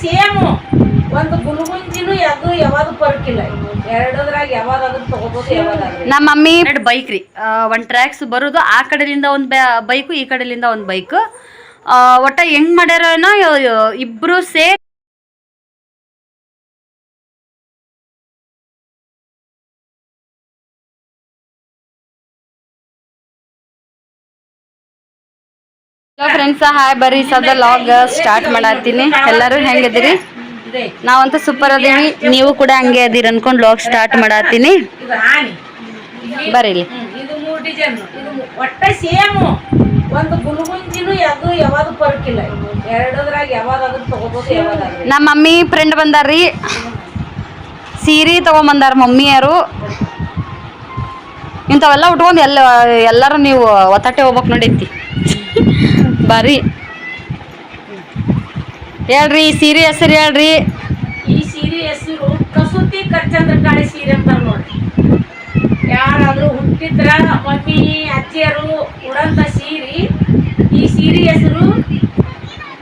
Same ಒಂದು ಗುಲ್ಗುಂಜಿನೂ ಅದು ಯಾವ್ದು ಪರಕಿಲ್ಲ ಎರಡದ್ರಾಗ ಯಾವ್ದಾದ್ರು ತಗೋಬಹುದು ಯಾವ್ದಾದ್ರು. ನಮ್ಮ ಮಮ್ಮಿ 2 ಬೈಕ್ ರೀ, 1 ಟ್ರ್ಯಾಕ್ಸ್ ಬರೋದು ಆ ಕಡೆಯಿಂದ ಒಂದು ಬೈಕು ಈ ಕಡೆಯಿಂದ ಒಂದು ಬೈಕ್. ಒಟ್ಟ ಹೆಂಗ್ ಮಾಡ್ಯಾರ ಏನೋ ಇಬ್ರು ಸೇರಿ ಫ್ರೆಂಡ್ಸ್. ಹಾಯ್ ಬರ್ರಿ, ಸದ ಲಾಗ್ ಸ್ಟಾರ್ಟ್ ಮಾಡತ್ತೀನಿ. ಎಲ್ಲರೂ ಹೆಂಗಿದ್ದೀರಿ? ನಾವಂತೂ ಸೂಪರ್ ಅದೀವಿ, ನೀವು ಕೂಡ ಹಂಗೆ ಅದೀರಿ ಅನ್ಕೊಂಡು ಲಾಗ್ ಸ್ಟಾರ್ಟ್ ಮಾಡತ್ತೀನಿ. ಬರ್ರಿ. ಇದು 3 ಡಿಸೈನ್, ಇದು ಒಟ್ಟ ಸೇಮ್ ಒಂದು ಗುಲ್ಗುಂಜಿನೂ ಅದು ಯಾವ್ದು ಪರಕಿಲ್ಲ ಎರಡದ್ರಾಗ ಯಾವ್ದಾದ್ರು ತಗೋಬಹುದು ಯಾವ್ದಾದ್ರು. ನಮ್ಮ ಮಮ್ಮಿ ಫ್ರೆಂಡ್ ಬಂದಾರ್ರಿ, ಸೀರೆ ತಗೊಂಬಂದಾರ ಮಮ್ಮಿಯರು. ಇಂಥವೆಲ್ಲ ಉಟ್ಕೊಂಡು ಎಲ್ಲರೂ ನೀವು ಒತ್ತಾಟೆ ಹೋಗ್ಬೇಕು ನೋಡೈತಿ. ಬರ್ರಿ ಹೇಳ್ರಿ, ಸೀರೆ ಹೆಸರು ಹೇಳ್ರಿ. ಈ ಸೀರೆ ಹೆಸರು ಕಸೂತಿ ಕಚ್ಚಂದ್ರ ಕಾಳಿ ಸೀರೆ ಅಂತಾರ ನೋಡ್ರಿ. ಯಾರಾದ್ರೂ ಹುಟ್ಟಿದ್ರ ಮಮ್ಮಿ ಅಜ್ಜಿಯರು ಉಡಂತ ಸೀರೆ, ಈ ಸೀರೆ ಹೆಸರು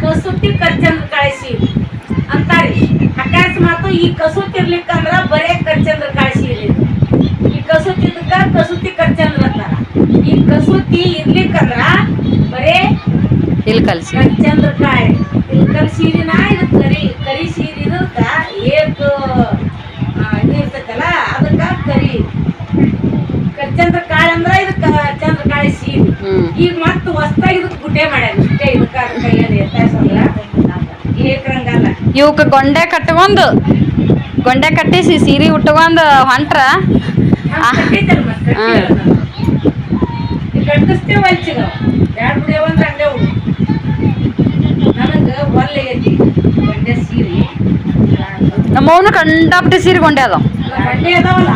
ಕಸೂತಿ ಕಚ್ಚಂದ್ರ ಕಾಳಿ ಸೀರೆ ಅಂತಾರಿ. ಅಕಸ್ಮಾತ್ ಈ ಕಸೂತಿ ಇರ್ಲಿಕ್ಕಂದ್ರ ಬರೇ ಕಚ್ಚಂದ್ರ ಕಾಳಿ ಸೀರೆ. ಈ ಕಸೂತಿ ಇದಕ್ಕ ಕಸೂತಿ ಕಚ್ಚಂದ್ರ ಅಂತಾರ. ಈ ಕಸೂತಿ ಇರ್ಲಿಕ್ಕಂದ್ರ ಬರೇ ಇಲ್ಕಲ್ ಕಚ್ಚಂದ್ರ ಕಾಳಿ. ಇಲ್ಕಲ್ ಸೀರಿನ ಇದು ಕರಿ ಸೀರೆ ಇದಕ್ಕ ಏಕ್ ಇದು ಇರ್ತೈತಲ್ಲ ಅದಕ್ಕ ಕರಿ. ಕಚ್ಚಂದ್ರ ಕಾಳಿ ಅಂದ್ರ ಇದು ಕಚ್ಚಂದ್ರ ಕಾಳಿ ಸೀರೆ. ಈಗ ಮತ್ತ ಹೊಸದಾಗಿ ಇದಕ್ ಗುಡ್ಡೆ ಮಾಡ್ಯಾರ ಇಷ್ಟೇ. ಇದಕ್ಕ ಅದಕ್ಕ ಏನು ವ್ಯತ್ಯಾಸ ಏಕ್ರಂಗಲ್ಲ. ಇವಕ್ಕೆ ಗೊಂಡೆ ಕಟ್ಟಿಸಿ ಸೀರೆ ಉಟ್ಕೊಂಡು ಹೊಂಟ್ರ ಕಟ್ಟಿಸ್ತೇವೆ ಹಂಚಿಗ 2 ಬಿಡಿಯವಂದ್ರೆ ಹಂಗೆ ಉಡು. ನನಗೆ ಒಲ್ಲೆಗೈತಿ ಗಂಡೆ ಸೀರೆ. ನಮ್ಮವನು ಕಂಡಾಪಟ್ಟೆ ಸೀರೆ ಗೊಂಡೆ ಅದಾವ. ಗಂಡೆ ಅದಾವಲ್ಲ,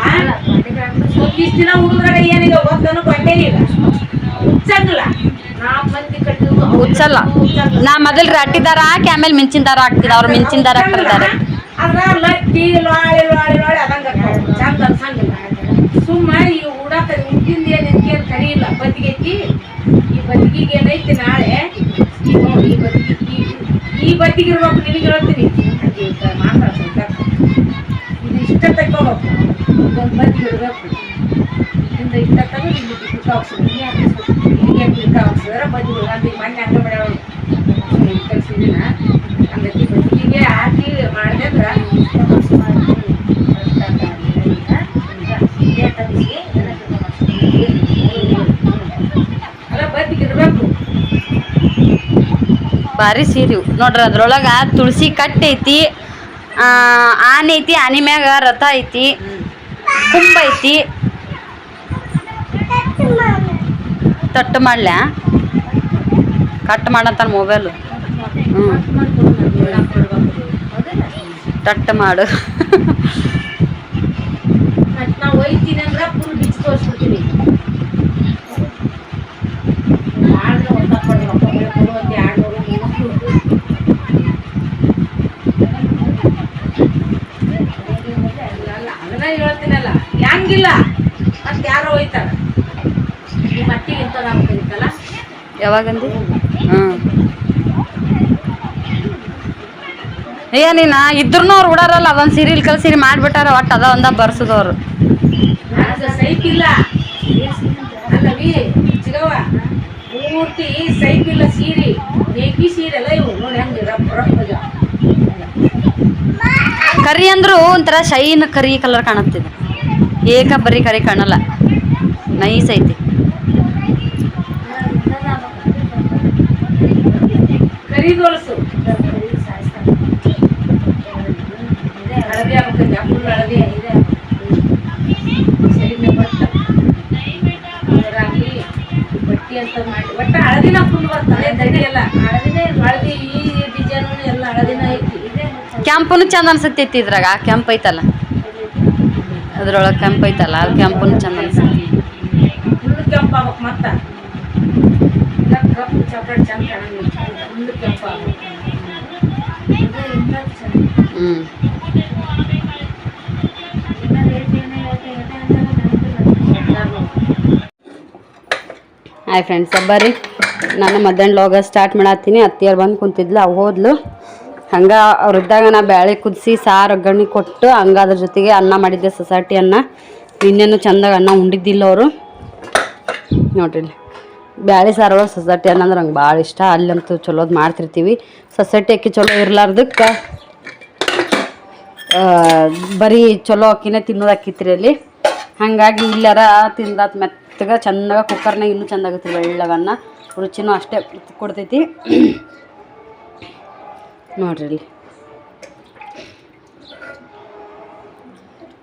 ಇಷ್ಟು ದಿನ ಹುಡುಗರಾಗ ಏನೀಗ ಒದ್ದನು ಗಂಡೆ ಈಗ ಹುಚ್ಚಂಗಿಲ್ಲ. 4 ಮಂದಿ ಕಟ್ಟಿದ್ರು ಹುಚ್ಚಲ್ಲ. ನಾ ಮೊದಲು ರಟ್ಟಿದಾರ ಹಾಕಿ ಆಮೇಲೆ ಮಿಂಚಿನ ದಾರ ಹಾಕ್ತಿದ್ದ. ಅವ್ರು ಮಿಂಚಿನ ದಾರ ಹಾಕ್ತಿದ್ದಾರೆ. ಅದ್ರ ಲಟ್ಟಿ ಲಾಳಿ ಅದಂಗ ಚಂದ ಅನ್ಸಂಗಿಲ್ಲ. ಸುಮ್ಮ ಈ ಉಡಾಕ ಉದ್ದಿಂದ ಏನ್ ಕರಿ ಇಲ್ಲ. ಬದಿಗೈತಿ, ಈ ಬದಿಗೆ ಏನೈತಿ ನಾಳೆ ಈ ಬದಿಗೆ ಇರ್ಬೇಕು. ನಿನಗೆ ಹೇಳ್ತೀನಿ ಮಾತಾಡ್ತ ಇದು ಇಷ್ಟ ತಗೋಬೇಕು. ಒಂದು ಬದಿಗೆ ಇರ್ಬೇಕು. ಇಂದ ಇಷ್ಟ ತಗೋ ಇಲ್ಲಿ ಪಿಕ್ಕ ಹಾಕ್ಸಿದ್ರೆ ಬದಿ ಅಂತ ಮನೆ ಹಂಗ ಮಾಡ್ಯಾವ ಕಲ್ಸಿದಿನ ಹಂಗತಿ ಬದಿಗೆ ಹಾಕಿ ಮಾಡಿದೆ ಅಂದ್ರೆ ಭಾರಿ ಸೀರೆ ನೋಡ್ರಿ. ಅದ್ರೊಳಗ ತುಳಸಿ ಕಟ್ಟೆ ಐತಿ, ಆನೆ ಐತಿ, ಆನೆ ಮ್ಯಾಗ ರಥ ಐತಿ, ಕುಂಭ ಐತಿ. ತಟ್ಟು ಮಾಡ್ಲ ಕಟ್ ಮಾಡಂತಾನ ಮೊಬೈಲು. ತಟ್ಟು ಮಾಡು. ನಾವು ಒಯ್ತೀನಿ ಅಂದ್ರೆ ಫುಲ್ ಬಿಚ್ಚಿ ತೋರಿಸ್ಬಿಡ್ತೀವಿ. ಅದನ್ನ ಹೇಳ್ತೀನಲ್ಲ, ಹೆಂಗಿಲ್ಲ ಮತ್ತೆ ಯಾರೋ ಹೋಯ್ತಾರ ಈ ಮಟ್ಟಿಗೆ ಇಂತ ನಮ್ಗಿರ್ತಲ್ಲ. ಯಾವಾಗಂದಿ? ಏನಿನ ಇದ್ರೂ ಅವ್ರು ಉಡಾರಲ್ಲ. ಅದೊಂದು ಸೀರೆ ಇಲ್ಕಲ್ ಸೀರೆ ಮಾಡ್ಬಿಟ್ಟಾರ. ಒಟ್ಟು ಅದ ಒಂದ ಬರ್ಸದವ್ರು. ಸೈಪ್ ಇಲ್ಲ ಅಲ್ಲವಿ ಚಿಗವ, ಪೂರ್ತಿ ಸೈಪ್ ಇಲ್ಲ ಸೀರೆ. ನೇಕಿ ಸೀರೆ ಎಲ್ಲ ಇವು ನೋಡಿ ಹೆಂಗೆ ರೊಕ್ಕ ಕರಿ ಅಂದ್ರು ಒಂಥರ ಶೈನ್ ಕರಿ ಕಲರ್ ಕಾಣುತ್ತಿದೆ. ಏಕ ಬರೀ ಕರಿ ಕಾಣಲ್ಲ, ನೈಸ್ ಐತಿ. ಕರಿದೊಲಸು ಹಳದಿ ಆಗ್ತದೆ. ಫುಲ್ ಹಳದಿ ಇದೆ ಸರಿ ಬಟ್ಟ ಅದರಾಗಲಿ ಬಟ್ಟಿ ಅಂತ ಮಾಡಿ ಒಟ್ಟ ಹಳದಿನ ಫುಲ್ ಬರ್ತದೆ. ದಡಿ ಎಲ್ಲ ಹಳದಿ ಈ ಡಿಸೈನು ಎಲ್ಲ ಹಳದಿನ ಐತಿ. ಕೆಂಪುನು ಚಂದ ಅನ್ಸತ್ತೈತಿ. ಇದ್ರಾಗ ಕೆಂಪು ಐತಲ್ಲ, ಅದ್ರೊಳಗೆ ಕೆಂಪು ಐತಲ್ಲ, ಅದು ಕೆಂಪುನು ಚಂದ ಅನ್ಸತಿ. ಫುಲ್ ಕೆಂಪು ಆಗ್ಬೇಕು. ಮತ್ತೆ ಕಪ್ಪು ಚಾಕ್ಲೇಟ್ ಚಂದ ಕಾಣಂಗಿಲ್ಲ, ಫುಲ್ ಕೆಂಪು ಆಗ್ಬೇಕು. ಹಾಯ್ ಫ್ರೆಂಡ್ಸ್, ಬರ್ರಿ ನಾನು ಮಧ್ಯಾಹ್ನ ಲಾಗ ಸ್ಟಾರ್ಟ್ ಮಾಡತ್ತೀನಿ. ಅತ್ತಿಯರು ಬಂದು ಕುಂತಿದ್ಲು, ಅವು ಹೋದ್ಲು. ಹಂಗೆ ಅವ್ರಿದ್ದಾಗ ನಾ ಬ್ಯಾಳೆ ಕುದಿಸಿ ಸಾರು ಒಗ್ಗರಣೆ ಕೊಟ್ಟು ಹಂಗೆ ಅದ್ರ ಜೊತೆಗೆ ಅನ್ನ ಮಾಡಿದ್ದೆ ಸೊಸೈಟಿ ಅನ್ನ. ಇನ್ನೇನು ಚಂದಾಗ ಅನ್ನ ಉಂಡಿದ್ದಿಲ್ಲ ಅವರು ನೋಡ್ರಿ. ಬ್ಯಾಳೆ ಸಾರು ಒಳಗೆ ಸೊಸೈಟಿ ಅನ್ನ ಅಂದ್ರೆ ನಂಗೆ ಭಾಳ ಇಷ್ಟ. ಅಲ್ಲಂತೂ ಚಲೋದು ಮಾಡ್ತಿರ್ತೀವಿ. ಸೊಸೈಟಿ ಅಕ್ಕಿ ಚಲೋ ಇರ್ಲಾರ್ದಕ್ಕೆ ಬರೀ ಚಲೋ ಅಕ್ಕಿನೇ ತಿನ್ನೋದು ಅಕ್ಕಿತ್ರಿ ಅಲ್ಲಿ. ಹಾಗಾಗಿ ಇಲ್ಲಾರ ತಿಂದಾತ್ ಮೆತ್ತಗೆ ಚೆನ್ನಾಗ ಕುಕ್ಕರ್ನಾಗ ಇನ್ನೂ ಚೆಂದಾಗತ್ತೆ ಬೆಳ್ಳಗನ್ನ. ರುಚಿನೂ ಅಷ್ಟೇ ಕೊಡ್ತೈತಿ ನೋಡ್ರಿ. ಇಲ್ಲಿ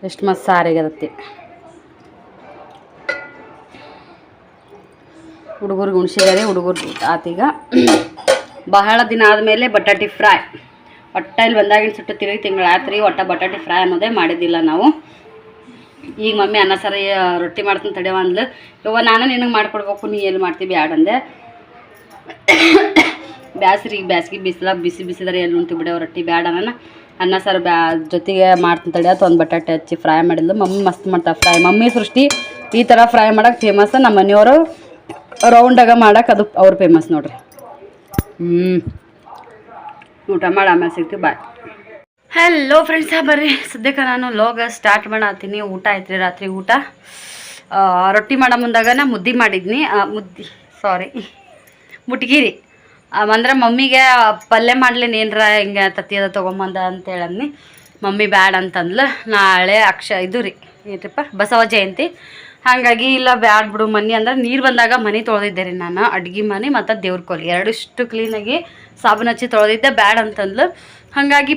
ಎಷ್ಟು ಮಸ್ತ್ ಸಾರಿಗದತ್ತಿ. ಹುಡುಗರಿಗೆ ಉಣ್ಸಿದ್ದಾರೆ. ಹುಡುಗರು ಆತೀಗ ಬಹಳ ದಿನ ಆದಮೇಲೆ ಬಟಾಟಿ ಫ್ರೈ. ಒಟ್ಟ ಇಲ್ಲಿ ಬಂದಾಗಿನ ಸುಟ್ಟು ತಿರುಗಿ ತಿಂಗಳು ಆತ್ರಿ. ಒಟ್ಟ ಬಟಾಟಿ ಫ್ರೈ ಅನ್ನೋದೇ ಮಾಡಿದ್ದಿಲ್ಲ ನಾವು. ಈಗ ಮಮ್ಮಿ ಅನ್ನ ಸಾರು ರೊಟ್ಟಿ ಮಾಡ್ತೀನಿ ತಡೆವ ಅಂದ್ಲು. ಇವಾಗ ನಾನು ನಿನಗೆ ಮಾಡ್ಕೊಡ್ಬೇಕು, ನೀ ಎಲ್ಲಿ ಮಾಡ್ತೀವಿ ಬ್ಯಾಡಂದೆ. ಬ್ಯಾಸ್ಗೆ ಬಿಸಿಲಾಗ ಬಿಸಿದರೆ ಎಲ್ಲಿ ಉಂಟು ಬಿಡೋ ರೊಟ್ಟಿ ಬ್ಯಾಡ. ನಾನು ಅನ್ನ ಸಾರು ಜೊತೆಗೆ ಮಾಡ್ತೀನಿ ತಡೆ ಅಂತ ಒಂದು ಬಟಾಟೆ ಹಚ್ಚಿ ಫ್ರೈ ಮಾಡಿದ್ಲು. ಮಮ್ಮಿ ಮಸ್ತ್ ಮಾಡ್ತಾರೆ ಫ್ರೈ. ಮಮ್ಮಿ ಸೃಷ್ಟಿ ಈ ಥರ ಫ್ರೈ ಮಾಡೋಕೆ ಫೇಮಸ್. ನಮ್ಮ ಮನೆಯವರು ರೌಂಡಾಗ ಮಾಡೋಕೆ ಅದು ಅವ್ರು ಫೇಮಸ್ ನೋಡ್ರಿ. ಊಟ ಮಾಡಿ ಆಮೇಲೆ ಸಿಗ್ತೀವಿ. ಬಾಯ್. ಹಲೋ ಫ್ರೆಂಡ್ಸ, ಬರ್ರಿ ಸದ್ಯಕ್ಕೆ ನಾನು ಲೋಗ ಸ್ಟಾರ್ಟ್ ಮಾಡತ್ತೀನಿ. ಊಟ ಆಯ್ತು ರಾತ್ರಿ ಊಟ. ರೊಟ್ಟಿ ಮಾಡೋ ಮುಂದಾಗ ನಾ ಮುದ್ದೆ ಮಾಡಿದ್ನಿ. ಮುಟ್ಗಿರಿ ಅಂದ್ರೆ ಮಮ್ಮಿಗೆ ಪಲ್ಯ ಮಾಡ್ಲೇನು ಏನರ ಹಿಂಗೆ ತತ್ತಿ ಅದ ತೊಗೊಂಬಂದ ಅಂತೇಳನ್ನಿ. ಮಮ್ಮಿ ಬ್ಯಾಡ ಅಂತಂದ್ಲು. ನಾಳೆ ಇದು ರೀ ಏನ್ರಿಪ್ಪ ಬಸವ ಜಯಂತಿ. ಹಾಗಾಗಿ ಇಲ್ಲ ಬ್ಯಾಡ್ ಬಿಡು ಮನೆ ಅಂದ್ರೆ ನೀರು ಬಂದಾಗ ಮನೆ ತೊಳೆದಿದ್ದೆ ರೀ ನಾನು. ಅಡ್ಗೆ ಮನೆ ಮತ್ತು ದೇವ್ರ ಕೋಲಿ ಎರಡಿಷ್ಟು ಕ್ಲೀನಾಗಿ ಸಾಬೂನು ಹಚ್ಚಿ ತೊಳೆದಿದ್ದೆ. ಬ್ಯಾಡ್ ಅಂತಂದ್ಲು. ಹಾಗಾಗಿ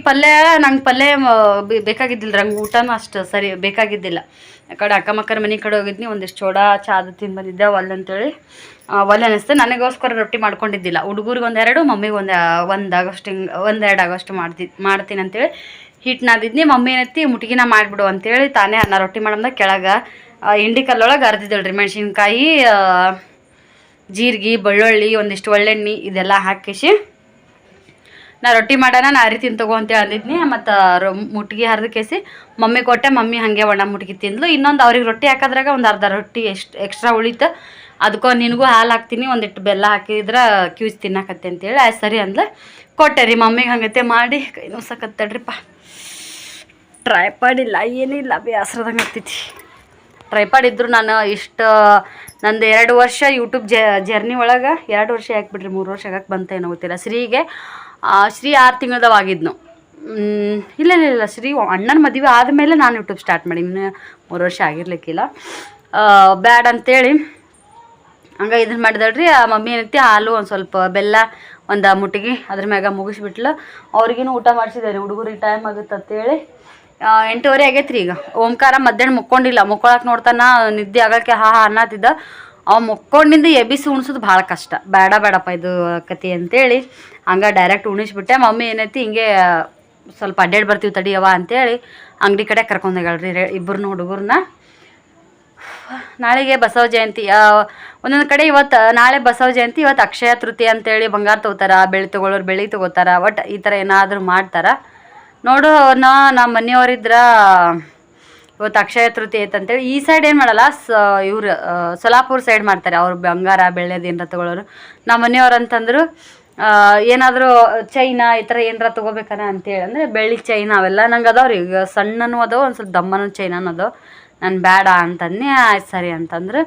ನಂಗೆ ಪಲ್ಯ ಬೇಕಾಗಿದ್ದಿಲ್ಲ. ನಂಗೆ ಊಟನೂ ಅಷ್ಟು ಸರಿ ಬೇಕಾಗಿದ್ದಿಲ್ಲ. ಆ ಕಡೆ ಅಕ್ಕಮಕ್ಕರ ಮನೆ ಕಡೆ ಹೋಗಿದ್ನಿ. ಒಂದಿಷ್ಟು ಚೋಡ ಚಾದು ತಿಂದು ಬಂದಿದ್ದೆ. ಅಂತೇಳಿ ಒಲ್ಲೆ ಅನ್ನಿಸ್ತು. ನನಗೋಸ್ಕರ ರೊಟ್ಟಿ ಮಾಡ್ಕೊಂಡಿದ್ದಿಲ್ಲ. ಹುಡುಗರಿಗೆ ಒಂದೆರಡು, ಮಮ್ಮಿಗೆ ಒಂದೆರಡು ಆಗಷ್ಟು ಮಾಡ್ತೀನಿ ಅಂತೇಳಿ ಹಿಟ್ಟು ನಾದಿದ್ನಿ. ಮಮ್ಮಿ ಏನತ್ತಿ ಮುಟ್ಗಿನ ಮಾಡಿಬಿಡು ಅಂತೇಳಿ ತಾನೇ ಅನ್ನ ರೊಟ್ಟಿ ಮಾಡಂದ ಕೆಳಗೆ ಹಿಂಡಿ ಕಲ್ಲೊಳಗೆ ಅರ್ದಿದ್ದಳ್ರಿ. ಮೆಣಸಿನ್ಕಾಯಿ, ಜೀರಿಗೆ, ಬೆಳ್ಳುಳ್ಳಿ, ಒಂದಿಷ್ಟು ಒಳ್ಳೆಣ್ಣೆ ಇದೆಲ್ಲ ಹಾಕಿಸಿ ನಾ ರೊಟ್ಟಿ ಮಾಡೋಣ ನಾ ಅರಿತೀನಿ ತಗೋ ಅಂತೇಳಿ ಅಂದಿದ್ನಿ. ಮತ್ತು ಮುಟ್ಗಿ ಹರಿದು ಕೇಸಿ ಮಮ್ಮಿ ಕೊಟ್ಟೆ. ಮಮ್ಮಿ ಹಾಗೆ ಒಣ ಮುಟ್ಗಿ ತಿಂದ್ಲು. ಇನ್ನೊಂದು ಅವ್ರಿಗೆ ರೊಟ್ಟಿ ಹಾಕೋದ್ರಾಗ ಒಂದು ಅರ್ಧ ರೊಟ್ಟಿ ಎಕ್ಸ್ಟ್ರಾ ಉಳಿತು. ಅದಕ್ಕೋ ನಿನಗೂ ಹಾಲು ಹಾಕ್ತೀನಿ, ಒಂದಿಟ್ಟು ಬೆಲ್ಲ ಹಾಕಿದ್ರೆ ಕ್ಯೂಸ್ ತಿನ್ನಕತ್ತೆ ಅಂತೇಳಿ ಆಯ್ತು ಸರಿ ಅಂದ್ಲು. ಕೊಟ್ಟೆ ರೀ ಮಮ್ಮಿಗೆ. ಹಂಗತೆ ಮಾಡಿ ಕೈ ನೋಸಕತ್ತಡ್ರಿಪ್ಪ. ಟ್ರೈಪಾಡ್ ಇಲ್ಲ, ಏನಿಲ್ಲ, ಬೇಸರದಂಗೆ ಆಗ್ತೈತಿ. ಟ್ರೈಪಾಡ್ ಇದ್ದರೂ ನಾನು ನಂದು 2 ವರ್ಷ ಯೂಟ್ಯೂಬ್ ಜರ್ನಿ ಒಳಗೆ 2 ವರ್ಷ ಯಾಕೆ 3 ವರ್ಷ ಆಗಕ್ಕೆ ಬಂತೇನೋ ಗೊತ್ತಿಲ್ಲ. ಶ್ರೀ 6 ತಿಂಗಳದಾಗಿದ್ನು. ಇಲ್ಲ ಶ್ರೀ ಅಣ್ಣನ ಮದುವೆ ಆದಮೇಲೆ ನಾನು ಯೂಟ್ಯೂಬ್ ಸ್ಟಾರ್ಟ್ ಮಾಡಿ. ಇನ್ನೂ 3 ವರ್ಷ ಆಗಿರ್ಲಿಕ್ಕಿಲ್ಲ. ಬ್ಯಾಡ್ ಅಂತೇಳಿ ಹಂಗೆ ಇದನ್ನು ಮಾಡಿದಳ್ರಿ. ಆ ಮಮ್ಮಿ ಏನೈತಿ ಹಾಲು ಒಂದು ಸ್ವಲ್ಪ ಬೆಲ್ಲ ಒಂದು ಮುಟ್ಟಿಗೆ ಅದ್ರ ಮ್ಯಾಗ ಮುಗಿಸ್ಬಿಟ್ಲು. ಅವ್ರಿಗೇನು ಊಟ ಮಾಡಿಸಿದೆ ರೀ. ಹುಡುಗರಿಗೆ ಟೈಮ್ ಆಗುತ್ತೆ ಅಂತೇಳಿ 8:30 ಆಗೈತ್ರಿ. ಈಗ ಓಂಕಾರ ಮಧ್ಯಾಹ್ನ ಮುಕ್ಕೊಂಡಿಲ್ಲ. ಮುಕ್ಕೊಳಕ್ಕೆ ನೋಡ್ತಾನ ನಿದ್ದೆ ಆಗೋಕ್ಕೆ ಅನ್ನತ್ತಿದ್ದ. ಅವ ಮುಕ್ಕೊಂಡಿಂದ ಎಬ್ಬಿಸಿ ಉಣ್ಸೋದು ಭಾಳ ಕಷ್ಟ. ಬೇಡಪ್ಪ ಇದು ಕತಿ ಅಂತೇಳಿ ಹಂಗೆ ಡೈರೆಕ್ಟ್ ಉಣಿಸ್ಬಿಟ್ಟೆ. ಮಮ್ಮಿ ಏನೈತಿ ಹಿಂಗೆ ಸ್ವಲ್ಪ ಅಡ್ಡಾಡಿ ಬರ್ತೀವಿ ತಡಿಯವ ಅಂತೇಳಿ ಅಂಗಡಿ ಕಡೆ ಕರ್ಕೊಂಡೋಗಳ್ರಿ ಇಬ್ಬರನ್ನೂ ಹುಡುಗರನ್ನ. ನಾಳೆಗೆ ಬಸವ ಜಯಂತಿ. ಒಂದೊಂದು ಕಡೆ ನಾಳೆ ಬಸವ ಜಯಂತಿ, ಇವತ್ತು ಅಕ್ಷಯ ತೃತೀಯ ಅಂತೇಳಿ ಬಂಗಾರ ತೊಗೋತಾರ, ಬೆಳ್ಳಿ ತೊಗೊಳೋರು ಬೆಳ್ಳಿ ತೊಗೋತಾರ. ಒಟ್ಟು ಈ ಥರ ಏನಾದರೂ ಮಾಡ್ತಾರೆ ನೋಡು. ನಮ್ಮ ಮನೆಯವರಿದ್ರ ಇವತ್ತು ಅಕ್ಷಯ ತೃತೀಯ ಐತಂತೇಳಿ ಈ ಸೈಡ್ ಏನು ಮಾಡಲ್ಲ. ಇವ್ರು ಸೊಲಾಪುರ ಸೈಡ್ ಮಾಡ್ತಾರೆ. ಅವ್ರು ಬಂಗಾರ ಬೆಳ್ಳಿದು ಏನರ ತೊಗೊಳೋರು. ನಮ್ಮ ಮನೆಯವ್ರು ಅಂತಂದ್ರು ಏನಾದರೂ ಚೈನಾ ಈ ಥರ ಏನಾರ ತೊಗೋಬೇಕನ ಅಂತೇಳಿ. ಅಂದರೆ ಬೆಳ್ಳಿ ಚೈನಾ ಅವೆಲ್ಲ ನಂಗೆ ಅದಾವ್ರಿ. ಈಗ ಸಣ್ಣನೂ ಅದಾವ, ಒಂದು ಸ್ವಲ್ಪ ದಮ್ಮನೂ ಚೈನಾನು ಅದಾವ. ನಾನು ಬೇಡ ಅಂತಂದು ಆಯ್ತು ಸರಿ ಅಂತಂದ್ರೆ.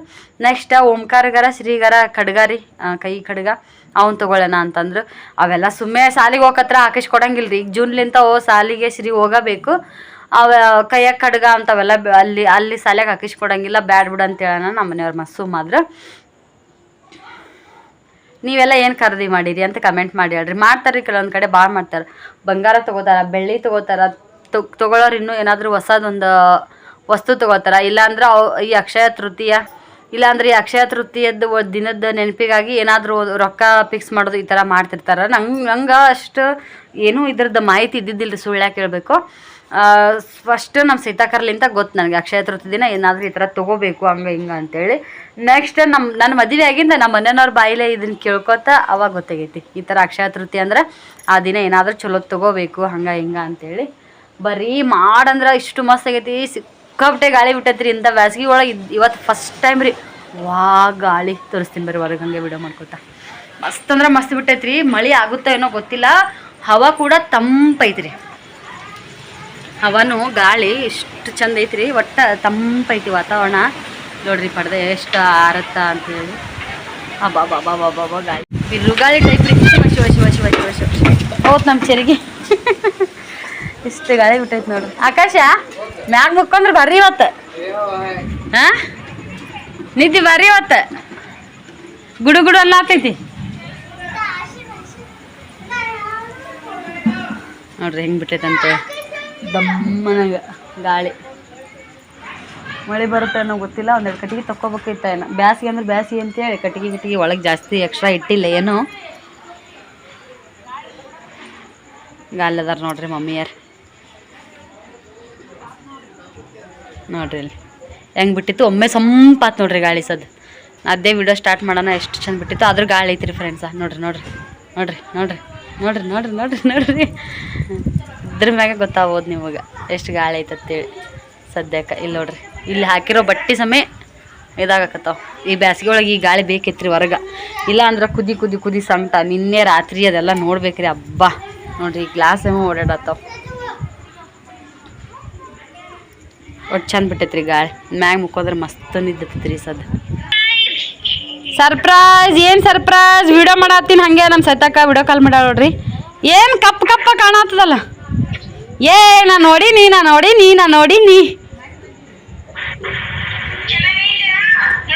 ನೆಕ್ಸ್ಟ್ ಓಂಕಾರಗಾರ ಶ್ರೀಗಾರ ಕಡ್ಗಾರಿ ಕೈ ಕಡ್ಗ ಅವ್ನು ತೊಗೊಳ್ಳೋಣ ಅಂತಂದ್ರು. ಅವೆಲ್ಲ ಸುಮ್ಮನೆ ಸಾಲಿಗೆ ಹೋಗತ್ರ ಹಾಕಿಸ್ಕೊಡಂಗಿಲ್ಲ ರೀ. ಈಗ ಜೂನ್ಲಿಂತ ಸಾಲಿಗೆ ಶ್ರೀ ಹೋಗಬೇಕು. ಕೈಯಾಗ ಕಡ್ಗ ಅಂತವೆಲ್ಲ ಅಲ್ಲಿ ಸಾಲಿಯಾಗ ಹಾಕಿಸ್ಕೊಡಂಗಿಲ್ಲ. ಬ್ಯಾಡ್ ಬಿಡು ಅಂತೇಳೋಣ. ನಮ್ಮ ಮನೆಯವ್ರು ಮಸ್ಸುಮಾದ್ರು. ನೀವೆಲ್ಲ ಏನು ಖರೀದಿ ಮಾಡಿರಿ ಅಂತ ಕಮೆಂಟ್ ಮಾಡಿ ಹೇಳ್ರಿ. ಮಾಡ್ತಾರೆ ಕೆಲವೊಂದು ಕಡೆ ಭಾಳ ಮಾಡ್ತಾರೆ. ಬಂಗಾರ ತೊಗೋತಾರ, ಬೆಳ್ಳಿ ತೊಗೋತಾರ. ತೊಗೊಳೋರು ಇನ್ನೂ ಏನಾದರೂ ಹೊಸದೊಂದು ವಸ್ತು ತೊಗೋತಾರ. ಇಲ್ಲಾಂದ್ರೆ ಈ ಅಕ್ಷಯ ತೃತೀಯದ್ದು ದಿನದ ನೆನಪಿಗಾಗಿ ಏನಾದರೂ ರೊಕ್ಕ ಫಿಕ್ಸ್ ಮಾಡೋದು ಈ ಥರ ಮಾಡ್ತಿರ್ತಾರೆ. ನಂಗೆ ಅಷ್ಟು ಏನೂ ಇದ್ರದ್ದು ಮಾಹಿತಿ ಇದ್ದಿದ್ದಿಲ್ಲ ರೀ, ಸುಳ್ಳು ಯಾಕೆ ಹೇಳಬೇಕು. ಫಸ್ಟ್ ನಮ್ಮ ಸೀತಾಕರ್ಲಿಂತ ಗೊತ್ತು ನನಗೆ ಅಕ್ಷಯ ತೃತೀಯ ದಿನ ಏನಾದರೂ ಈ ಥರ ತೊಗೋಬೇಕು ಹಂಗೆ ಹಿಂಗೆ ಅಂತೇಳಿ. ನೆಕ್ಸ್ಟ್ ನನ್ನ ಮದುವೆ ಆಗಿಂದ ನಮ್ಮ ಮನೆಯವ್ರ ಬಾಯಿಲೆ ಇದನ್ನು ಕೇಳ್ಕೊತ ಅವಾಗ ಗೊತ್ತಾಗೈತಿ ಈ ಥರ ಅಕ್ಷಯ ತೃತೀಯ ಅಂದ್ರೆ ಆ ದಿನ ಏನಾದರೂ ಚಲೋ ತೊಗೋಬೇಕು ಹಂಗೆ ಹಿಂಗೆ ಅಂತೇಳಿ. ಬರೀ ಮಾಡಂದ್ರೆ ಇಷ್ಟು ಮಸ್ತ್ ಆಗೈತಿ. ಸಿಕ್ಕಾಪಟ್ಟೆ ಗಾಳಿ ಬಿಟ್ಟೈತ್ರಿ. ಇಂಥ ಬ್ಯಾಸ್ಗೆ ಒಳಗೆ ಇವತ್ತು ಫಸ್ಟ್ ಟೈಮ್ ರೀ. ಗಾಳಿ ತೋರಿಸ್ತೀನಿ ಬರ್ರಿ ಹೊರಗೆ ಹಂಗೆ ವಿಡಿಯೋ ಮಾಡ್ಕೊತ. ಮಸ್ತ್ ಅಂದ್ರೆ ಮಸ್ತ್ ಬಿಟ್ಟೈತ್ರಿ. ಮಳೆ ಆಗುತ್ತೋ ಏನೋ ಗೊತ್ತಿಲ್ಲ. ಹವಾ ಕೂಡ ತಂಪೈತ್ರಿ. ಹವಾನು ಗಾಳಿ ಎಷ್ಟು ಚಂದ ಐತ್ರಿ. ಒಟ್ಟ ತಂಪೈತಿ ವಾತಾವರಣ. ನೋಡ್ರಿ ಪಡ್ದೆ ಎಷ್ಟು ಆರತ್ತ ಅಂತ ಹೇಳಿ. ಅಬ್ಬಾ ಬಾಬಾ ಬಾಬಾ ಬಾಬಾ ಗಾಳಿ ಬಿರುಗಾಳಿ ಟೈಪ್ ರೀ. ಹೌದು ನಮ್ಮ ಚೆರಿಗೆ ಇಷ್ಟು ಗಾಳಿ ಬಿಟ್ಟೈತಿ ನೋಡ್ರಿ. ಆಕಾಶ ಮ್ಯಾಗ ಮುಕ್ಕೊಂಡ್ರೆ ಬರ್ರಿ ಇವತ್ತು. ಹಾಂ ನಿದ್ದೆ ಬರ್ರಿ ಇವತ್ತು. ಗುಡು ಗುಡು ಅಲ್ಲ ಆಗ್ತೈತಿ ನೋಡ್ರಿ ಹೆಂಗೆ ಬಿಟ್ಟೈತಂತೆ. ದಮ್ಮನಾಗ ಗಾಳಿ. ಮಳೆ ಬರುತ್ತೆ ಅನ್ನೋ ಗೊತ್ತಿಲ್ಲ. ಒಂದೆರಡು ಕಟ್ಟಿಗೆ ತಕ್ಕೋಬೇಕಿತ್ತ ಏನೋ. ಬ್ಯಾಸಿಗೆ ಅಂದ್ರೆ ಬ್ಯಾಸಿಗೆ ಅಂತೇಳಿ ಕಟ್ಟಿಗೆ ಒಳಗೆ ಜಾಸ್ತಿ ಎಕ್ಸ್ಟ್ರಾ ಇಟ್ಟಿಲ್ಲ ಏನೋ. ಗಾಲದಾರ ನೋಡ್ರಿ ಮಮ್ಮಿಯಾರು. ನೋಡ್ರಿ ಇಲ್ಲಿ ಹೆಂಗೆ ಬಿಟ್ಟಿತ್ತು. ಒಮ್ಮೆ ಸಂಪಾತ್ ನೋಡ್ರಿ ಗಾಳಿ ಸದ್. ಅದೇ ವಿಡಿಯೋ ಸ್ಟಾರ್ಟ್ ಮಾಡೋಣ ಎಷ್ಟು ಚಂದ ಬಿಟ್ಟಿತ್ತು. ಅದ್ರ ಗಾಳಿ ಐತ್ರಿ ಫ್ರೆಂಡ್ಸ. ನೋಡ್ರಿ ನೋಡ್ರಿ ನೋಡ್ರಿ ನೋಡ್ರಿ ನೋಡ್ರಿ ನೋಡ್ರಿ ನೋಡ್ರಿ ನೋಡ್ರಿ ಇದ್ರ ಮ್ಯಾಗ ಗೊತ್ತಾಗ್ಬೋದು ನಿಮಗೆ ಎಷ್ಟು ಗಾಳಿ ಐತಂತೇಳಿ ಸದ್ಯಕ್ಕೆ. ಇಲ್ಲಿ ನೋಡ್ರಿ ಇಲ್ಲಿ ಹಾಕಿರೋ ಬಟ್ಟೆ ಸಮಯ ಇದಾಗಕತ್ತಾವ. ಈ ಬ್ಯಾಸಿಗೆ ಒಳಗೆ ಈ ಗಾಳಿ ಬೇಕಿತ್ರಿ ಹೊರಗೆ. ಇಲ್ಲ ಅಂದ್ರೆ ಕುದಿ ಕುದಿ ಕುದಿ ಸಂಕಟ. ನಿನ್ನೆ ರಾತ್ರಿ ಅದೆಲ್ಲ ನೋಡ್ಬೇಕ್ರಿ. ಹಬ್ಬ ನೋಡ್ರಿ ಈ ಗ್ಲಾಸ್ ಏನೋ ಓಡಾಡತ್ತಾವ. ಒಟ್ಟು ಚಂದ ಬಿಟ್ಟೈತ್ರಿ ಗಾಳಿ. ಮ್ಯಾಗ ಮುಕ್ಕೋದ್ರೆ ಮಸ್ತ್ ನಿದ್ದತ್ರಿ ಸದ್. ಸರ್ಪ್ರೈಸ್. ಏನು ಸರ್ಪ್ರೈಸ್? ವಿಡಿಯೋ ಮಾಡತ್ತೀನಿ ಹಂಗೆ. ನಮ್ಮ ಸೈತಕ್ಕ ವಿಡಿಯೋ ಕಾಲ್ ಮಾಡ್ಯಾಳ ನೋಡ್ರಿ. ಏನು ಕಪ್ಪ ಕಪ್ಪ ಕಾಣತ್ತದಲ್ಲ. ನಾ ನೋಡಿನಿ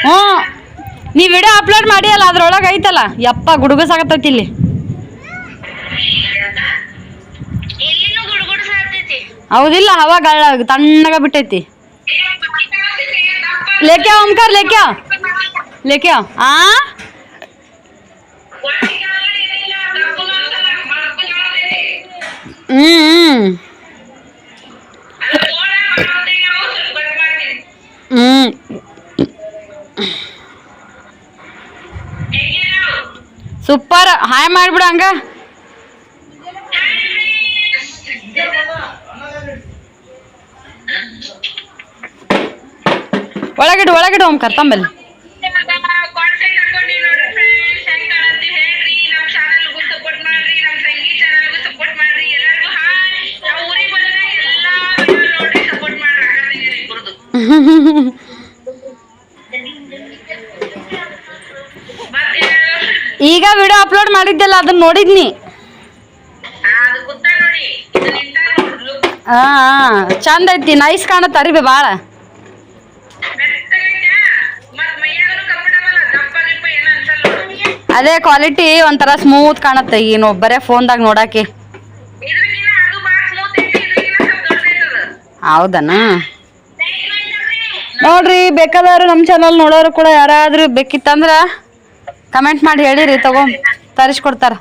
ಹ್ಞೂ ನೀ ವಿಡಿಯೋ ಅಪ್ಲೋಡ್ ಮಾಡಿ ಅಲ್ಲ ಅದ್ರೊಳಗೆ ಐತಲ್ಲ. ಯಪ್ಪ ಗುಡುಗಸಾಗತ್ತೈತಿ ಇಲ್ಲಿ. ಹೌದಿಲ್ಲ ಹವಾ ಗಾಳ ತಣ್ಣಗ ಬಿಟ್ಟೈತಿ. ಲೇಕೆ ಓಂಕಾರ ಲೇಕೆ ಆ ಸೂಪರ್. ಹಾಯ್ ಮಾಡ್ಬಿಡು ಹಂಗ. ಒಳಗಿಡು ಓಂಕಾರ ತಂಬಲ್ಲಿ. ಈಗ ವಿಡಿಯೋ ಅಪ್ಲೋಡ್ ಮಾಡಿದ್ದೆಲ್ಲ ಅದನ್ನ ನೋಡಿದ್ನಿ. ಚಂದ ಐತಿ. ನೈಸ್ ಕಾಣತ್ತ ಅರಿಬೆ ಭಾಳ. ಅದೇ ಕ್ವಾಲಿಟಿ ಒಂಥರ ಸ್ಮೂತ್ ಕಾಣತ್ತೆ. ಏನು ಬರೇ ಫೋನ್ದಾಗ ನೋಡಾಕಿ. ಹೌದನ ನೋಡ್ರಿ. ಬೇಕಾದವ್ರು ನಮ್ಮ ಚಾನಲ್ ನೋಡೋರು ಕೂಡ ಯಾರಾದ್ರೂ ಬೇಕಿತ್ತಂದ್ರ ಕಮೆಂಟ್ ಮಾಡಿ ಹೇಳಿರಿ. ತರಿಸ್ಕೊಡ್ತಾರ.